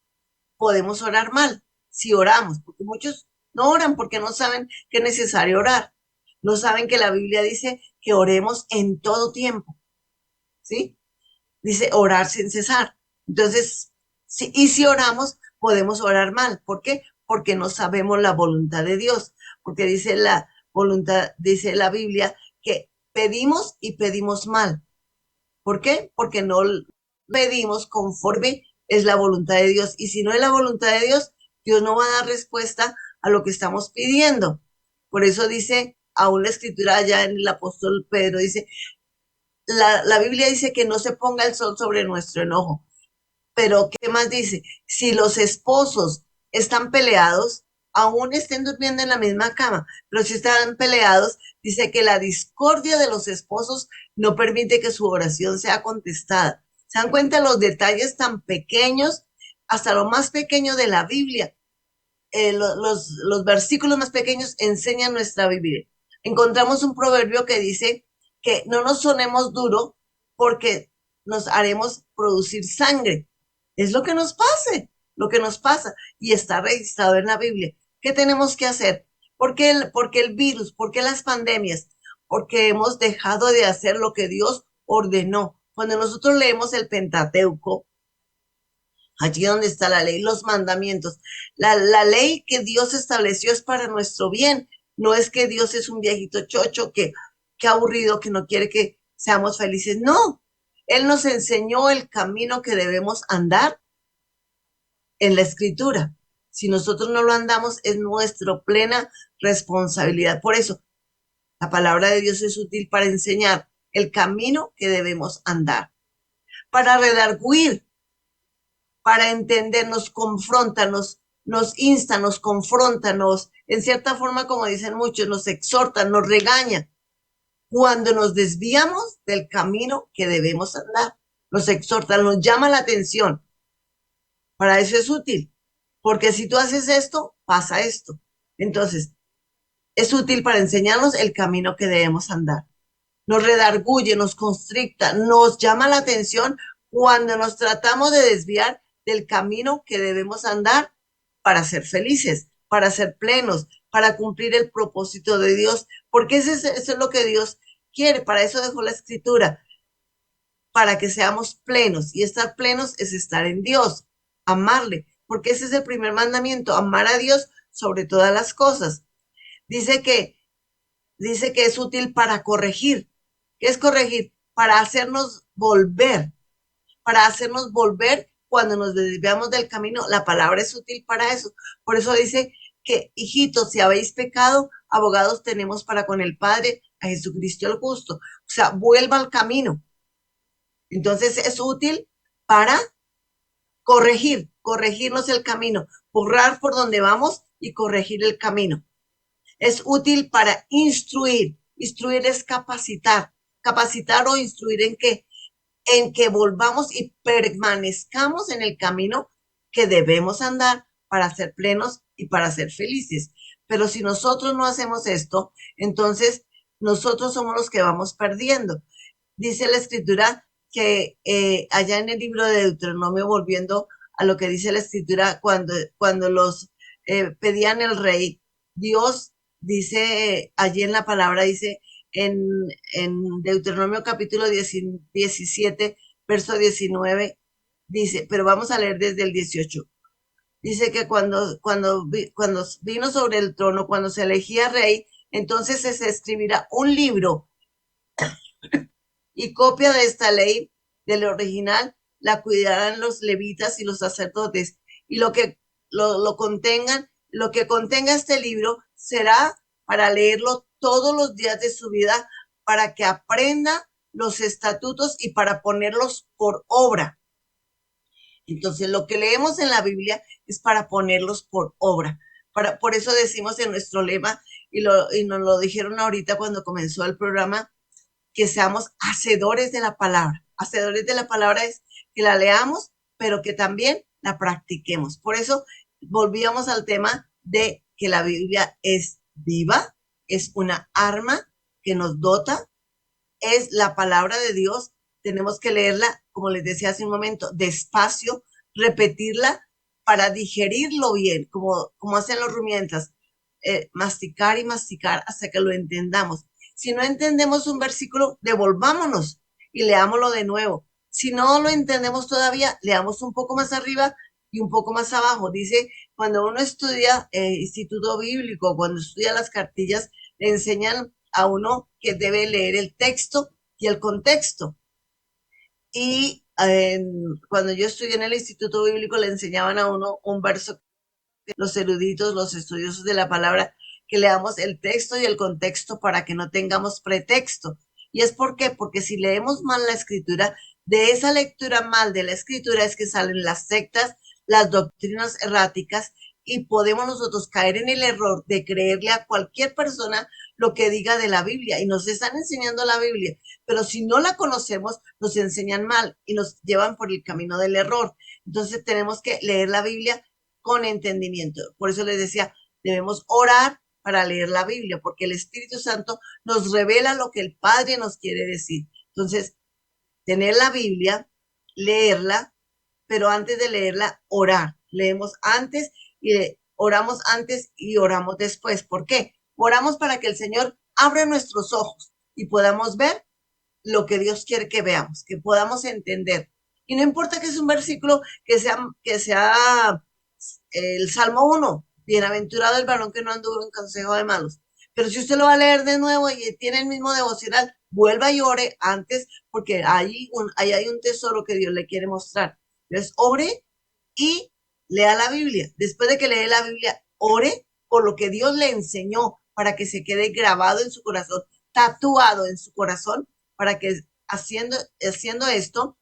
podemos orar mal si oramos, porque muchos no oran porque no saben que es necesario orar, no saben que la Biblia dice que oremos en todo tiempo, ¿sí? Dice orar sin cesar. Entonces, y si oramos, podemos orar mal. ¿Por qué? Porque no sabemos la voluntad de Dios. Porque dice la voluntad, dice la Biblia, que pedimos y pedimos mal. ¿Por qué? Porque no pedimos conforme es la voluntad de Dios. Y si no es la voluntad de Dios, Dios no va a dar respuesta a lo que estamos pidiendo. Por eso dice, aún la escritura allá en el apóstol Pedro dice, la Biblia dice que no se ponga el sol sobre nuestro enojo. Pero ¿qué más dice? Si los esposos están peleados, aún estén durmiendo en la misma cama, pero si están peleados, dice que la discordia de los esposos no permite que su oración sea contestada. ¿Se dan cuenta los detalles tan pequeños, hasta lo más pequeño de la Biblia? Los versículos más pequeños enseñan nuestra Biblia. Encontramos un proverbio que dice que no nos sonemos duro porque nos haremos producir sangre. Es lo que nos pase, lo que nos pasa y está registrado en la Biblia. ¿Qué tenemos que hacer? Porque el virus? ¿Por qué las pandemias? Porque hemos dejado de hacer lo que Dios ordenó. Cuando nosotros leemos el Pentateuco, allí donde está la ley, los mandamientos, la ley que Dios estableció es para nuestro bien. No es que Dios es un viejito chocho que aburrido, que no quiere que seamos felices. No, Él nos enseñó el camino que debemos andar en la escritura. Si nosotros no lo andamos, es nuestra plena responsabilidad. Por eso, la palabra de Dios es útil para enseñar el camino que debemos andar, para redarguir, para entender, nos confronta, nos insta, nos confronta, en cierta forma, como dicen muchos, nos exhorta, nos regaña. Cuando nos desviamos del camino que debemos andar, nos exhorta, nos llama la atención. Para eso es útil, porque si tú haces esto, pasa esto. Entonces, es útil para enseñarnos el camino que debemos andar. Nos redarguye, nos constricta, nos llama la atención cuando nos tratamos de desviar del camino que debemos andar para ser felices, para ser plenos, para cumplir el propósito de Dios, porque eso es lo que Dios quiere. Para eso dejó la escritura, para que seamos plenos, y estar plenos es estar en Dios, amarle, porque ese es el primer mandamiento, amar a Dios sobre todas las cosas. Dice que es útil para corregir. ¿Qué es corregir? Para hacernos volver cuando nos desviamos del camino. La palabra es útil para eso. Por eso dice que, hijitos, si habéis pecado, abogados tenemos para con el Padre, a Jesucristo el justo. O sea, vuelva al camino. Entonces es útil para corregirnos el camino, borrar por donde vamos y corregir el camino. Es útil para instruir. Instruir es capacitar o instruir en que volvamos y permanezcamos en el camino que debemos andar para ser plenos y para ser felices. Pero si nosotros no hacemos esto, entonces nosotros somos los que vamos perdiendo. Dice la escritura que allá en el libro de Deuteronomio, volviendo a lo que dice la escritura, cuando los pedían el rey, Dios dice, allí en la palabra dice, en Deuteronomio capítulo 17, verso 19, dice, pero vamos a leer desde el 18. Dice que cuando vino sobre el trono, cuando se elegía rey, entonces se escribirá un libro y copia de esta ley, del original, la cuidarán los levitas y los sacerdotes, y lo que contenga este libro será para leerlo todos los días de su vida, para que aprenda los estatutos y para ponerlos por obra. Entonces, lo que leemos en la Biblia es para ponerlos por obra. Por eso decimos en nuestro lema, y nos lo dijeron ahorita cuando comenzó el programa, que seamos hacedores de la palabra. Hacedores de la palabra es que la leamos, pero que también la practiquemos. Por eso volvíamos al tema de que la Biblia es viva, es una arma que nos dota, es la palabra de Dios. Tenemos que leerla, como les decía hace un momento, despacio, repetirla para digerirlo bien, como hacen los rumiantes, masticar y masticar hasta que lo entendamos. Si no entendemos un versículo, devolvámonos y leámoslo de nuevo. Si no lo entendemos todavía, leamos un poco más arriba y un poco más abajo. Dice, cuando uno estudia instituto bíblico, cuando estudia las cartillas, le enseñan a uno que debe leer el texto y el contexto. Y cuando yo estudié en el instituto bíblico, le enseñaban a uno un verso, los eruditos, los estudiosos de la palabra, que leamos el texto y el contexto para que no tengamos pretexto. ¿Y es por qué? Porque si leemos mal la escritura, de esa lectura mal de la escritura es que salen las sectas, las doctrinas erráticas, y podemos nosotros caer en el error de creerle a cualquier persona lo que diga de la Biblia. Y nos están enseñando la Biblia, pero si no la conocemos, nos enseñan mal y nos llevan por el camino del error. Entonces tenemos que leer la Biblia con entendimiento. Por eso les decía, debemos orar para leer la Biblia, porque el Espíritu Santo nos revela lo que el Padre nos quiere decir. Entonces, tener la Biblia, leerla, pero antes de leerla, orar. Leemos antes y oramos antes y oramos después. ¿Por qué? Oramos para que el Señor abra nuestros ojos y podamos ver lo que Dios quiere que veamos, que podamos entender. Y no importa que es un versículo que sea el Salmo 1, bienaventurado el varón que no anduvo en consejo de malos. Pero si usted lo va a leer de nuevo y tiene el mismo devocional, vuelva y ore antes, porque ahí hay un tesoro que Dios le quiere mostrar. Entonces, ore y lea la Biblia. Después de que lee la Biblia, ore por lo que Dios le enseñó para que se quede grabado en su corazón, tatuado en su corazón, para que haciendo esto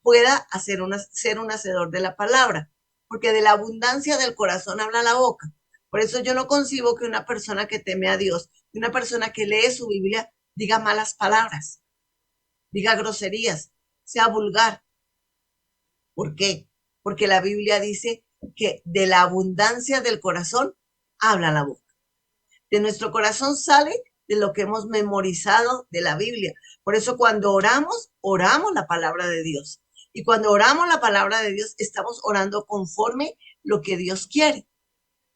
pueda ser un hacedor de la palabra. Porque de la abundancia del corazón habla la boca. Por eso yo no concibo que una persona que teme a Dios, una persona que lee su Biblia, diga malas palabras, diga groserías, sea vulgar. ¿Por qué? Porque la Biblia dice que de la abundancia del corazón habla la boca. De nuestro corazón sale de lo que hemos memorizado de la Biblia. Por eso cuando oramos, oramos la palabra de Dios. Y cuando oramos la palabra de Dios, estamos orando conforme lo que Dios quiere.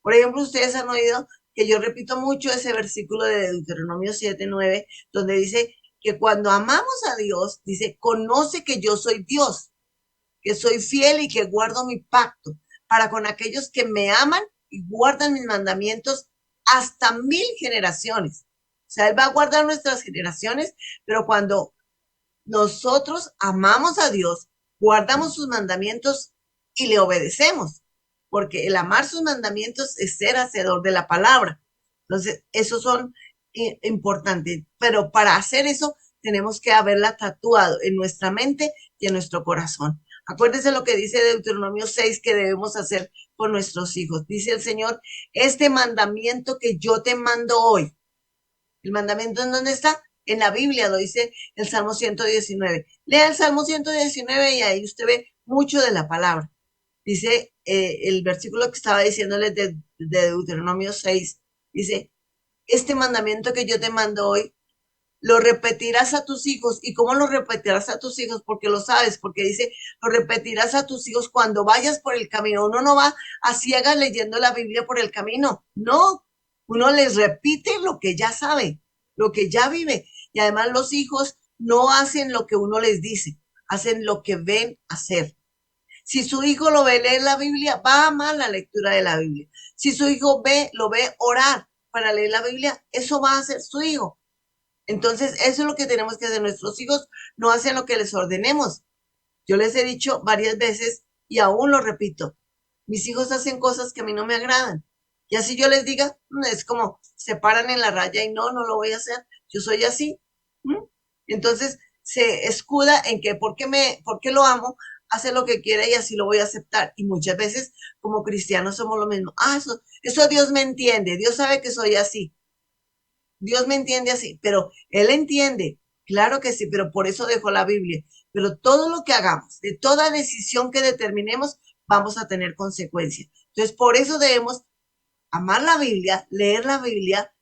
Por ejemplo, ustedes han oído que yo repito mucho ese versículo de Deuteronomio 7:9, donde dice que cuando amamos a Dios, dice, conoce que yo soy Dios, que soy fiel y que guardo mi pacto para con aquellos que me aman y guardan mis mandamientos hasta 1000 generaciones. O sea, Él va a guardar nuestras generaciones, pero cuando nosotros amamos a Dios, guardamos sus mandamientos y le obedecemos, porque el amar sus mandamientos es ser hacedor de la palabra. Entonces, esos son importantes, pero para hacer eso tenemos que haberla tatuado en nuestra mente y en nuestro corazón. Acuérdense lo que dice Deuteronomio 6 que debemos hacer con nuestros hijos. Dice el Señor, este mandamiento que yo te mando hoy. ¿El mandamiento en dónde está? En la Biblia, lo dice el Salmo 119. Lea el Salmo 119 y ahí usted ve mucho de la palabra. Dice el versículo que estaba diciéndoles de Deuteronomio 6. Dice, este mandamiento que yo te mando hoy, lo repetirás a tus hijos. ¿Y cómo lo repetirás a tus hijos? Porque lo sabes, porque dice, lo repetirás a tus hijos cuando vayas por el camino. Uno no va a ciegas leyendo la Biblia por el camino, no. Uno les repite lo que ya sabe, lo que ya vive. Y además los hijos no hacen lo que uno les dice, hacen lo que ven hacer. Si su hijo lo ve leer la Biblia, va a amar la lectura de la Biblia. Si su hijo lo ve orar para leer la Biblia, eso va a hacer su hijo. Entonces, eso es lo que tenemos que hacer. Nuestros hijos no hacen lo que les ordenemos. Yo les he dicho varias veces y aún lo repito. Mis hijos hacen cosas que a mí no me agradan. Y así yo les diga, es como se paran en la raya y no lo voy a hacer. Yo soy así. Entonces, se escuda en que porque lo amo, hace lo que quiere y así lo voy a aceptar. Y muchas veces, como cristianos, somos lo mismo. Eso Dios me entiende. Dios sabe que soy así. Dios me entiende así, pero Él entiende, claro que sí, pero por eso dejó la Biblia. Pero todo lo que hagamos, de toda decisión que determinemos, vamos a tener consecuencias. Entonces, por eso debemos amar la Biblia, leer la Biblia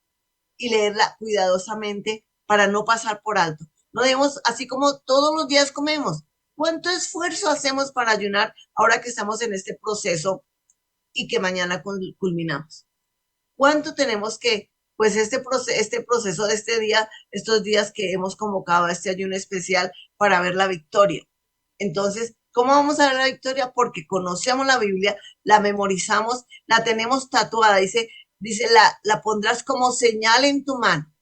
y leerla cuidadosamente para no pasar por alto. No debemos, así como todos los días comemos, ¿cuánto esfuerzo hacemos para ayunar ahora que estamos en este proceso y que mañana culminamos? ¿Cuánto tenemos que pues este proceso de este día, estos días que hemos convocado a este ayuno especial para ver la victoria? Entonces, ¿cómo vamos a ver la victoria? Porque conocemos la Biblia, la memorizamos, la tenemos tatuada, dice la pondrás como señal en tu mano,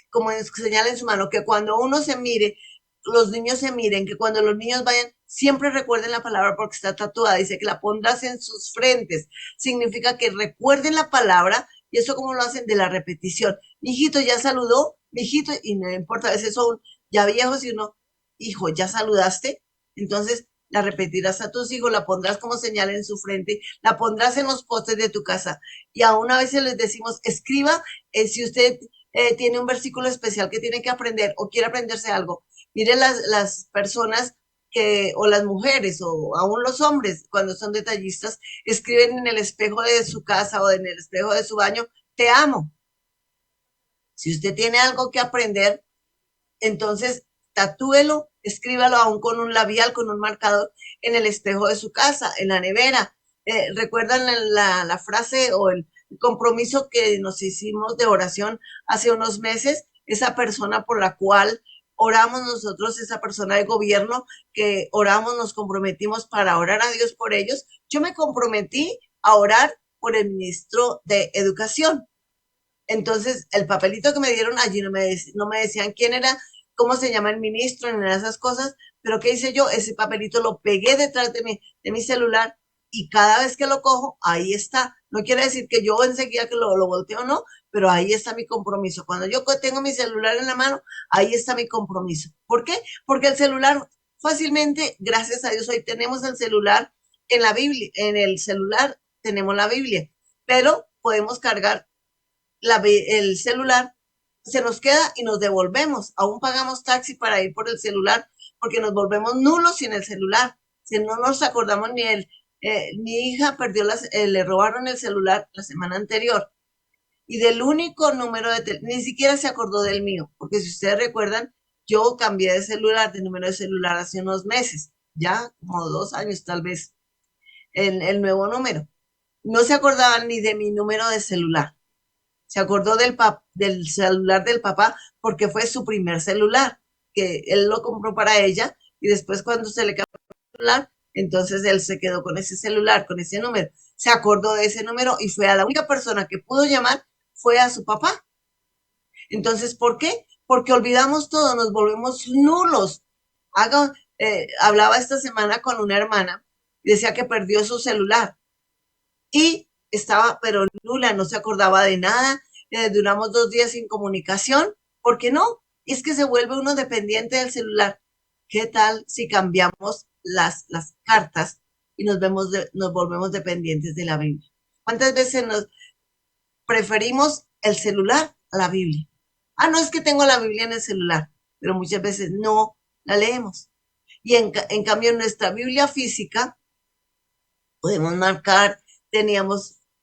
como señal en su mano, que cuando uno se mire, los niños se miren, que cuando los niños vayan, siempre recuerden la palabra porque está tatuada, dice que la pondrás en sus frentes, significa que recuerden la palabra. Y eso como lo hacen de la repetición. Mi hijito ya saludó, mi hijito, y no importa, a veces son Ya viejos y uno, hijo, ¿ya saludaste? Entonces la repetirás a tus hijos, la pondrás como señal en su frente, la pondrás en los postes de tu casa. Y aún a veces les decimos, escriba, si usted tiene un versículo especial que tiene que aprender o quiere aprenderse algo. Mire las personas o las mujeres, o aún los hombres, cuando son detallistas, escriben en el espejo de su casa o en el espejo de su baño, te amo. Si usted tiene algo que aprender, entonces tatúelo, escríbalo aún con un labial, con un marcador en el espejo de su casa, en la nevera. ¿Recuerdan la frase o el compromiso que nos hicimos de oración hace unos meses? Esa persona por la cual oramos nosotros, esa persona de gobierno que oramos, nos comprometimos para orar a Dios por ellos. Yo me comprometí a orar por el ministro de Educación. Entonces, el papelito que me dieron allí no me decían quién era, cómo se llama el ministro, ni nada de esas cosas, pero ¿qué hice yo? Ese papelito lo pegué detrás de mi celular y cada vez que lo cojo, ahí está. No quiere decir que yo enseguida que lo volteo, no, pero ahí está mi compromiso. Cuando yo tengo mi celular en la mano, ahí está mi compromiso. ¿Por qué? Porque el celular fácilmente, gracias a Dios, hoy tenemos el celular en la Biblia, en el celular tenemos la Biblia, pero podemos cargar el celular, se nos queda y nos devolvemos. Aún pagamos taxi para ir por el celular porque nos volvemos nulos sin el celular. Si no nos acordamos ni mi hija perdió le robaron el celular la semana anterior y del único número ni siquiera se acordó del mío, porque si ustedes recuerdan, yo cambié de número de celular hace unos meses, ya como 2 años tal vez, el nuevo número. No se acordaban ni de mi número de celular. Se acordó del celular del papá porque fue su primer celular, que él lo compró para ella y después cuando se le cambió el celular, entonces él se quedó con ese celular, con ese número. Se acordó de ese número y fue a la única persona que pudo llamar, fue a su papá. Entonces, ¿por qué? Porque olvidamos todo, nos volvemos nulos. Hablaba esta semana con una hermana y decía que perdió su celular y estaba pero nula, no se acordaba de nada, duramos 2 días sin comunicación, ¿por qué no? Es que se vuelve uno dependiente del celular. ¿Qué tal si cambiamos las cartas y nos volvemos dependientes de la Biblia? ¿Cuántas veces nos preferimos el celular a la Biblia? Ah, no, es que tengo la Biblia en el celular, pero muchas veces no la leemos. Y en cambio en nuestra Biblia física podemos marcar,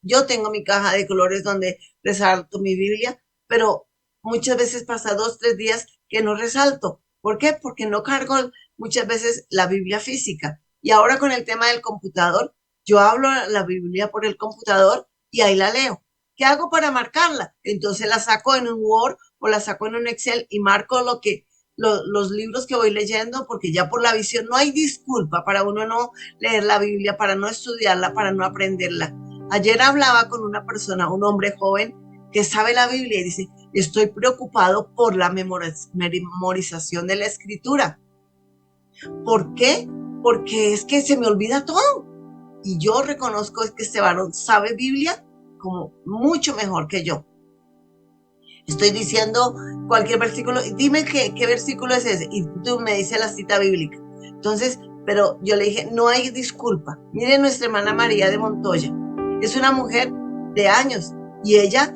yo tengo mi caja de colores donde resalto mi Biblia, pero muchas veces pasa 2, 3 días que no resalto. ¿Por qué? Porque no cargo muchas veces la Biblia física. Y ahora con el tema del computador, yo hablo la Biblia por el computador y ahí la leo. ¿Qué hago para marcarla? Entonces la saco en un Word o la saco en un Excel y marco los libros que voy leyendo, porque ya por la visión no hay disculpa para uno no leer la Biblia, para no estudiarla, para no aprenderla. Ayer hablaba con una persona, un hombre joven que sabe la Biblia y dice, estoy preocupado por la memorización de la escritura. ¿Por qué? Porque es que se me olvida todo. Y yo reconozco que este varón sabe Biblia como mucho mejor que yo. Estoy diciendo cualquier versículo, dime qué versículo es ese, y tú me dices la cita bíblica. Entonces, pero yo le dije, no hay disculpa. Mire nuestra hermana María de Montoya, es una mujer de años, y ella,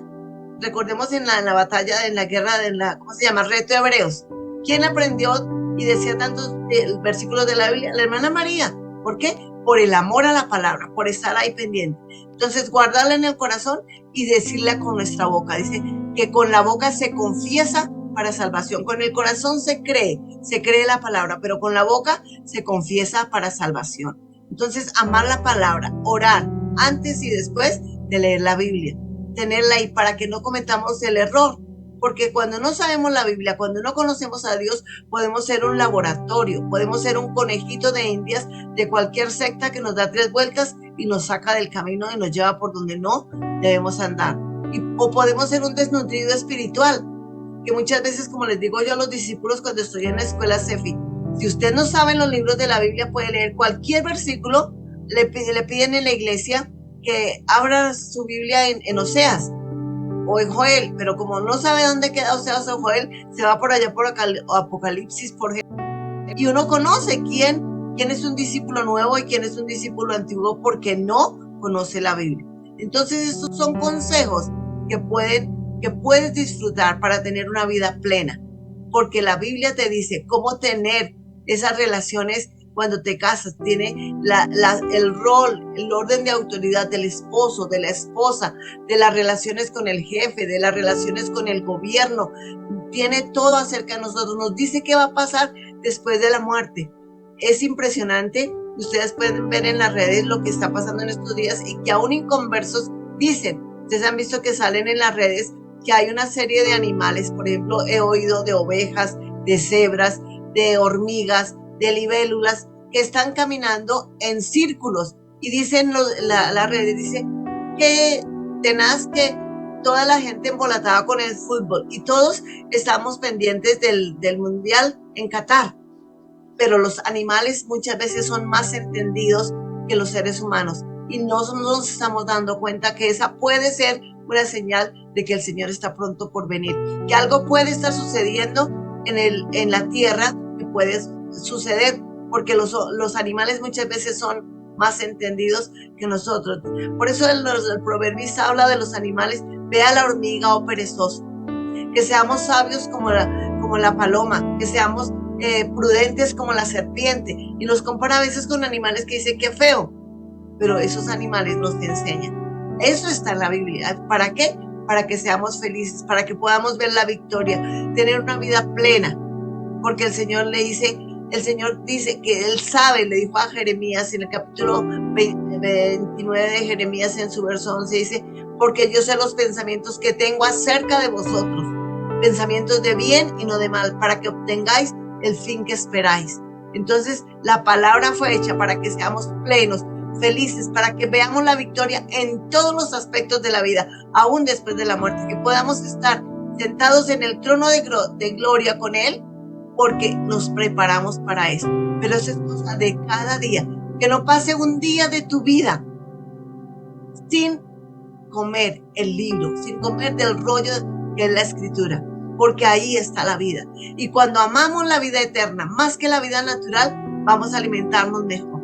recordemos en la batalla, en la guerra, ¿cómo se llama? Reto de Hebreos. ¿Quién aprendió y decía tantos versículos de la Biblia? La hermana María. ¿Por qué? Por el amor a la palabra, por estar ahí pendiente. Entonces, guardarla en el corazón y decirla con nuestra boca. Dice que con la boca se confiesa para salvación. Con el corazón se cree la palabra, pero con la boca se confiesa para salvación. Entonces, amar la palabra, orar antes y después de leer la Biblia, tenerla ahí para que no cometamos el error. Porque cuando no sabemos la Biblia, cuando no conocemos a Dios, podemos ser un laboratorio, podemos ser un conejito de indias de cualquier secta que nos da 3 vueltas y nos saca del camino y nos lleva por donde no debemos andar. O podemos ser un desnutrido espiritual, que muchas veces, como les digo yo a los discípulos cuando estoy en la escuela CEFI, si usted no sabe los libros de la Biblia, puede leer cualquier versículo. Le piden en la iglesia que abra su Biblia en Oseas. o en Joel, pero como no sabe dónde queda Oseas o Joel, se va por allá por Apocalipsis, por ejemplo, y uno conoce quién es un discípulo nuevo y quién es un discípulo antiguo porque no conoce la Biblia. Entonces estos son consejos que puedes disfrutar para tener una vida plena, porque la Biblia te dice cómo tener esas relaciones cuando te casas. Tiene el rol, el orden de autoridad del esposo, de la esposa, de las relaciones con el jefe, de las relaciones con el gobierno. Tiene todo acerca de nosotros. Nos dice qué va a pasar después de la muerte. Es impresionante. Ustedes pueden ver en las redes lo que está pasando en estos días y que aún inconversos dicen. Ustedes han visto que salen en las redes que hay una serie de animales. Por ejemplo, he oído de ovejas, de cebras, de hormigas, de libélulas que están caminando en círculos y dicen la red dice que tenaz que toda la gente embolatada con el fútbol y todos estamos pendientes del mundial en Qatar, pero los animales muchas veces son más entendidos que los seres humanos y no nos estamos dando cuenta que esa puede ser una señal de que el Señor está pronto por venir, que algo puede estar sucediendo en la tierra, que puede suceder, porque los animales muchas veces son más entendidos que nosotros. Por eso el proverbista habla de los animales: ve a la hormiga, oh perezoso. Que seamos sabios como la paloma, que seamos prudentes como la serpiente. Y los compara a veces con animales que dice que feo, pero esos animales nos enseñan. Eso está en la Biblia. ¿Para qué? Para que seamos felices, para que podamos ver la victoria, tener una vida plena, porque el Señor dice que Él sabe, le dijo a Jeremías en el capítulo 29 de Jeremías, en su verso 11, dice: porque yo sé los pensamientos que tengo acerca de vosotros, pensamientos de bien y no de mal, para que obtengáis el fin que esperáis. Entonces, la palabra fue hecha para que seamos plenos, felices, para que veamos la victoria en todos los aspectos de la vida, aún después de la muerte, que podamos estar sentados en el trono de gloria con Él, porque nos preparamos para eso. Pero eso es cosa de cada día. Que no pase un día de tu vida sin comer el libro, sin comer del rollo que es la Escritura, porque ahí está la vida. Y cuando amamos la vida eterna más que la vida natural, vamos a alimentarnos mejor.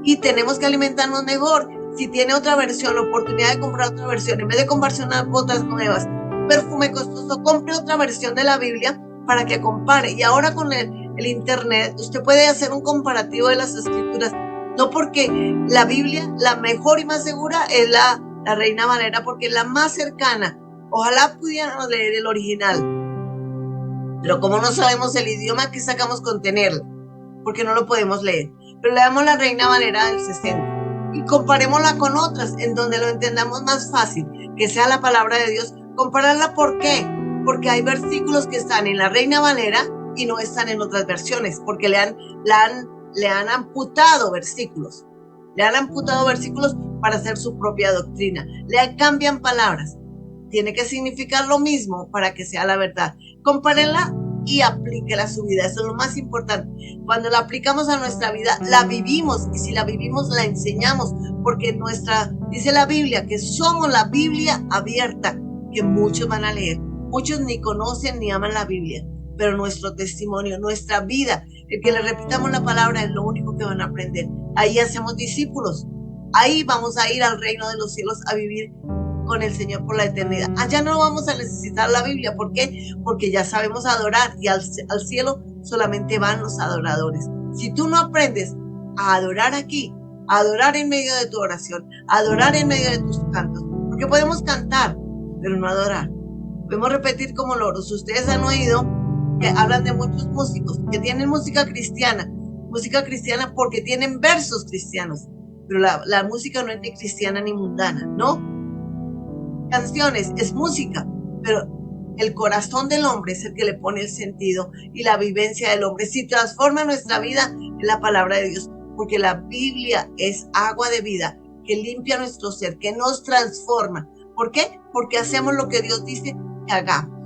Y tenemos que alimentarnos mejor. Si tiene otra versión, la oportunidad de comprar otra versión, en vez de comprarse unas botas nuevas, un perfume costoso, compre otra versión de la Biblia para que compare. Y ahora con el internet, usted puede hacer un comparativo de las Escrituras. No, porque la Biblia, la mejor y más segura, es la Reina Valera, porque es la más cercana. Ojalá pudiéramos leer el original, pero como no sabemos el idioma, ¿qué sacamos con tenerla? Porque no lo podemos leer. Pero leamos la Reina Valera del 60 y comparémosla con otras en donde lo entendamos más fácil, que sea la palabra de Dios. Compararla, ¿por qué? Porque hay versículos que están en la Reina Valera y no están en otras versiones, porque le han amputado versículos. Le han amputado versículos para hacer su propia doctrina. Le cambian palabras. Tiene que significar lo mismo para que sea la verdad. Compárenla y aplíquela a su vida. Eso es lo más importante. Cuando la aplicamos a nuestra vida, la vivimos, y si la vivimos, la enseñamos, porque dice la Biblia que somos la Biblia abierta, que muchos van a leer. Muchos ni conocen ni aman la Biblia, pero nuestro testimonio, nuestra vida, el que le repitamos la palabra es lo único que van a aprender. Ahí hacemos discípulos. Ahí vamos a ir al reino de los cielos a vivir con el Señor por la eternidad. Allá no vamos a necesitar la Biblia. ¿Por qué? Porque ya sabemos adorar, y al cielo solamente van los adoradores. Si tú no aprendes a adorar aquí, a adorar en medio de tu oración, a adorar en medio de tus cantos, porque podemos cantar, pero no adorar. Podemos repetir como loros. Ustedes han oído que hablan de muchos músicos que tienen música cristiana porque tienen versos cristianos, pero la música no es ni cristiana ni mundana, ¿no? Canciones es música, pero el corazón del hombre es el que le pone el sentido, y la vivencia del hombre si transforma nuestra vida en la palabra de Dios, porque la Biblia es agua de vida que limpia nuestro ser, que nos transforma. ¿Por qué? Porque hacemos lo que Dios dice que hagamos.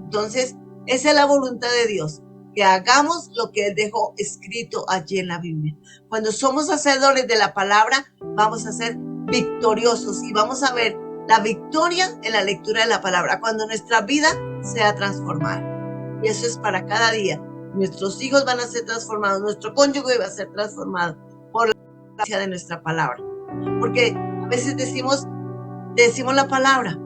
Entonces, esa es la voluntad de Dios, que hagamos lo que Él dejó escrito allí en la Biblia. Cuando somos hacedores de la palabra, vamos a ser victoriosos y vamos a ver la victoria en la lectura de la palabra, cuando nuestra vida sea transformada. Y eso es para cada día. Nuestros hijos van a ser transformados, nuestro cónyuge va a ser transformado por la gracia de nuestra palabra. Porque a veces decimos la palabra,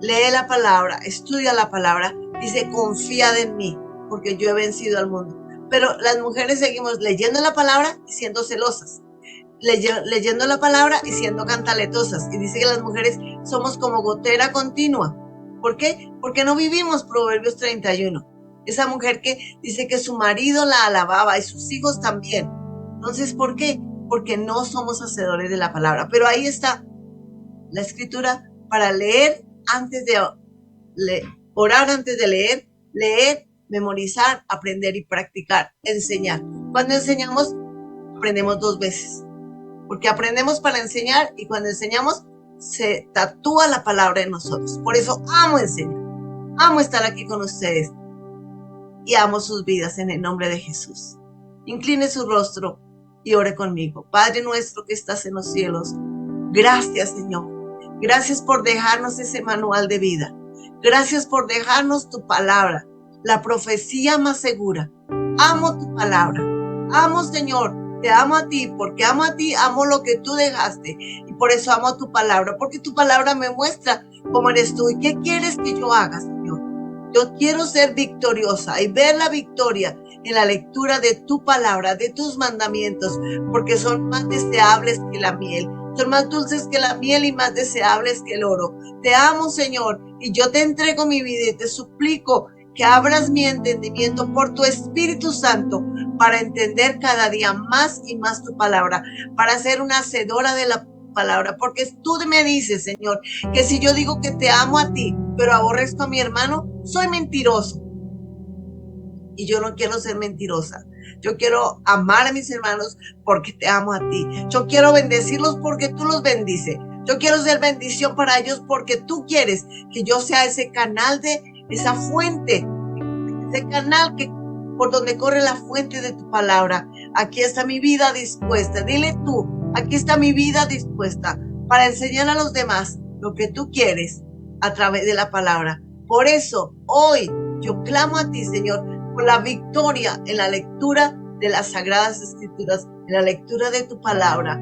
lee la palabra, estudia la palabra, dice confía en mí, porque yo he vencido al mundo. Pero las mujeres seguimos leyendo la palabra y siendo celosas, leyendo la palabra y siendo cantaletosas. Y dice que las mujeres somos como gotera continua. ¿Por qué? Porque no vivimos Proverbios 31. Esa mujer que dice que su marido la alababa y sus hijos también. Entonces, ¿por qué? Porque no somos hacedores de la palabra. Pero ahí está la escritura para leer antes de orar antes de leer, memorizar, aprender y practicar, enseñar. Cuando enseñamos, aprendemos 2 veces. Porque aprendemos para enseñar y cuando enseñamos, se tatúa la palabra en nosotros. Por eso amo enseñar, amo estar aquí con ustedes y amo sus vidas en el nombre de Jesús. Incline su rostro y ore conmigo. Padre nuestro que estás en los cielos, gracias Señor. Gracias por dejarnos ese manual de vida. Gracias por dejarnos tu palabra, la profecía más segura. Amo tu palabra. Amo Señor. Te amo a ti, porque amo a ti, amo lo que tú dejaste y por eso amo tu palabra, porque tu palabra me muestra cómo eres tú y qué quieres que yo haga, Señor. Yo quiero ser victoriosa y ver la victoria en la lectura de tu palabra, de tus mandamientos, porque son más deseables que la miel, son más dulces que la miel y más deseables que el oro. Te amo, Señor, y yo te entrego mi vida y te suplico que abras mi entendimiento por tu Espíritu Santo para entender cada día más y más tu palabra, para ser una hacedora de la palabra, porque tú me dices, Señor, que si yo digo que te amo a ti, pero aborrezco a mi hermano, soy mentiroso. Y yo no quiero ser mentirosa. Yo quiero amar a mis hermanos porque te amo a ti. Yo quiero bendecirlos porque tú los bendices. Yo quiero ser bendición para ellos porque tú quieres que yo sea ese canal de esa fuente, ese canal por donde corre la fuente de tu palabra. Aquí está mi vida dispuesta. Dile tú, aquí está mi vida dispuesta para enseñar a los demás lo que tú quieres a través de la palabra. Por eso, hoy yo clamo a ti, Señor, por la victoria en la lectura de las Sagradas Escrituras, en la lectura de tu palabra.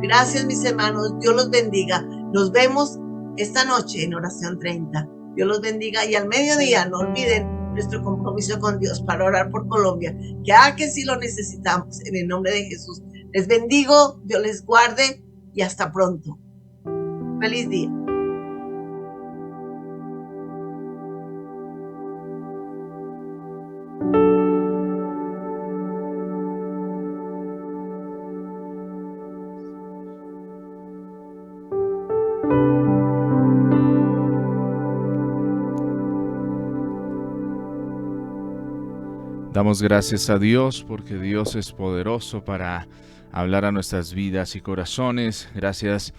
Gracias, mis hermanos. Dios los bendiga. Nos vemos esta noche en Oración 30. Dios los bendiga y al mediodía no olviden nuestro compromiso con Dios para orar por Colombia, que sí lo necesitamos en el nombre de Jesús. Les bendigo, Dios les guarde y hasta pronto. Feliz día. Damos gracias a Dios porque Dios es poderoso para hablar a nuestras vidas y corazones. Gracias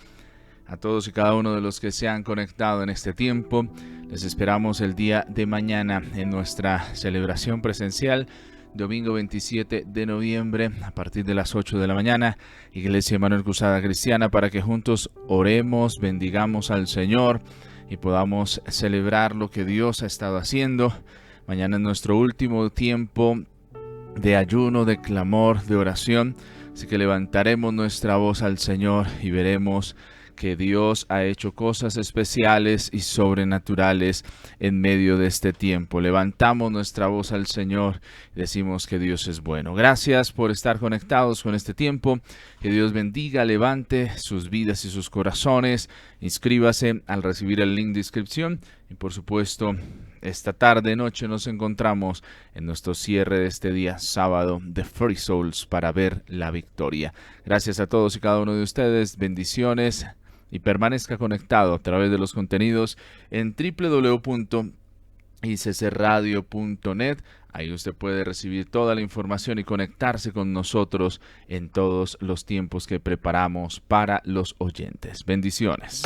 a todos y cada uno de los que se han conectado en este tiempo. Les esperamos el día de mañana en nuestra celebración presencial, domingo 27 de noviembre a partir de las 8 de la mañana, Iglesia Emanuel Cruzada Cristiana, para que juntos oremos, bendigamos al Señor y podamos celebrar lo que Dios ha estado haciendo. Mañana es nuestro último tiempo de ayuno, de clamor, de oración. Así que levantaremos nuestra voz al Señor y veremos que Dios ha hecho cosas especiales y sobrenaturales en medio de este tiempo. Levantamos nuestra voz al Señor y decimos que Dios es bueno. Gracias por estar conectados con este tiempo. Que Dios bendiga, levante sus vidas y sus corazones. Inscríbase al recibir el link de inscripción y por supuesto esta tarde, noche nos encontramos en nuestro cierre de este día sábado de Free Souls para ver la victoria. Gracias a todos y cada uno de ustedes, bendiciones y permanezca conectado a través de los contenidos en www.iccradio.net. Ahí usted puede recibir toda la información y conectarse con nosotros en todos los tiempos que preparamos para los oyentes. Bendiciones.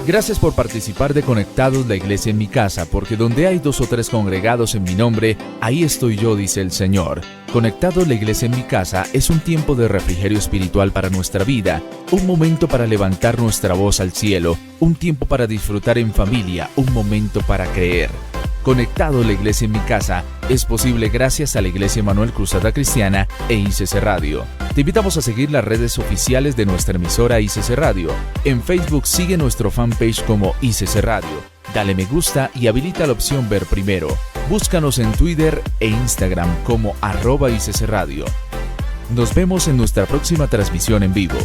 Gracias por participar de Conectados, la Iglesia en mi casa, porque donde hay 2 o 3 congregados en mi nombre, ahí estoy yo, dice el Señor. Conectados, la Iglesia en mi casa es un tiempo de refrigerio espiritual para nuestra vida, un momento para levantar nuestra voz al cielo, un tiempo para disfrutar en familia, un momento para creer. Conectado, la Iglesia en mi casa es posible gracias a la Iglesia Emanuel Cruzada Cristiana e ICC Radio. Te invitamos a seguir las redes oficiales de nuestra emisora ICC Radio. En Facebook sigue nuestro fanpage como ICC Radio. Dale me gusta y habilita la opción ver primero. Búscanos en Twitter e Instagram como @ICC Radio. Nos vemos en nuestra próxima transmisión en vivo.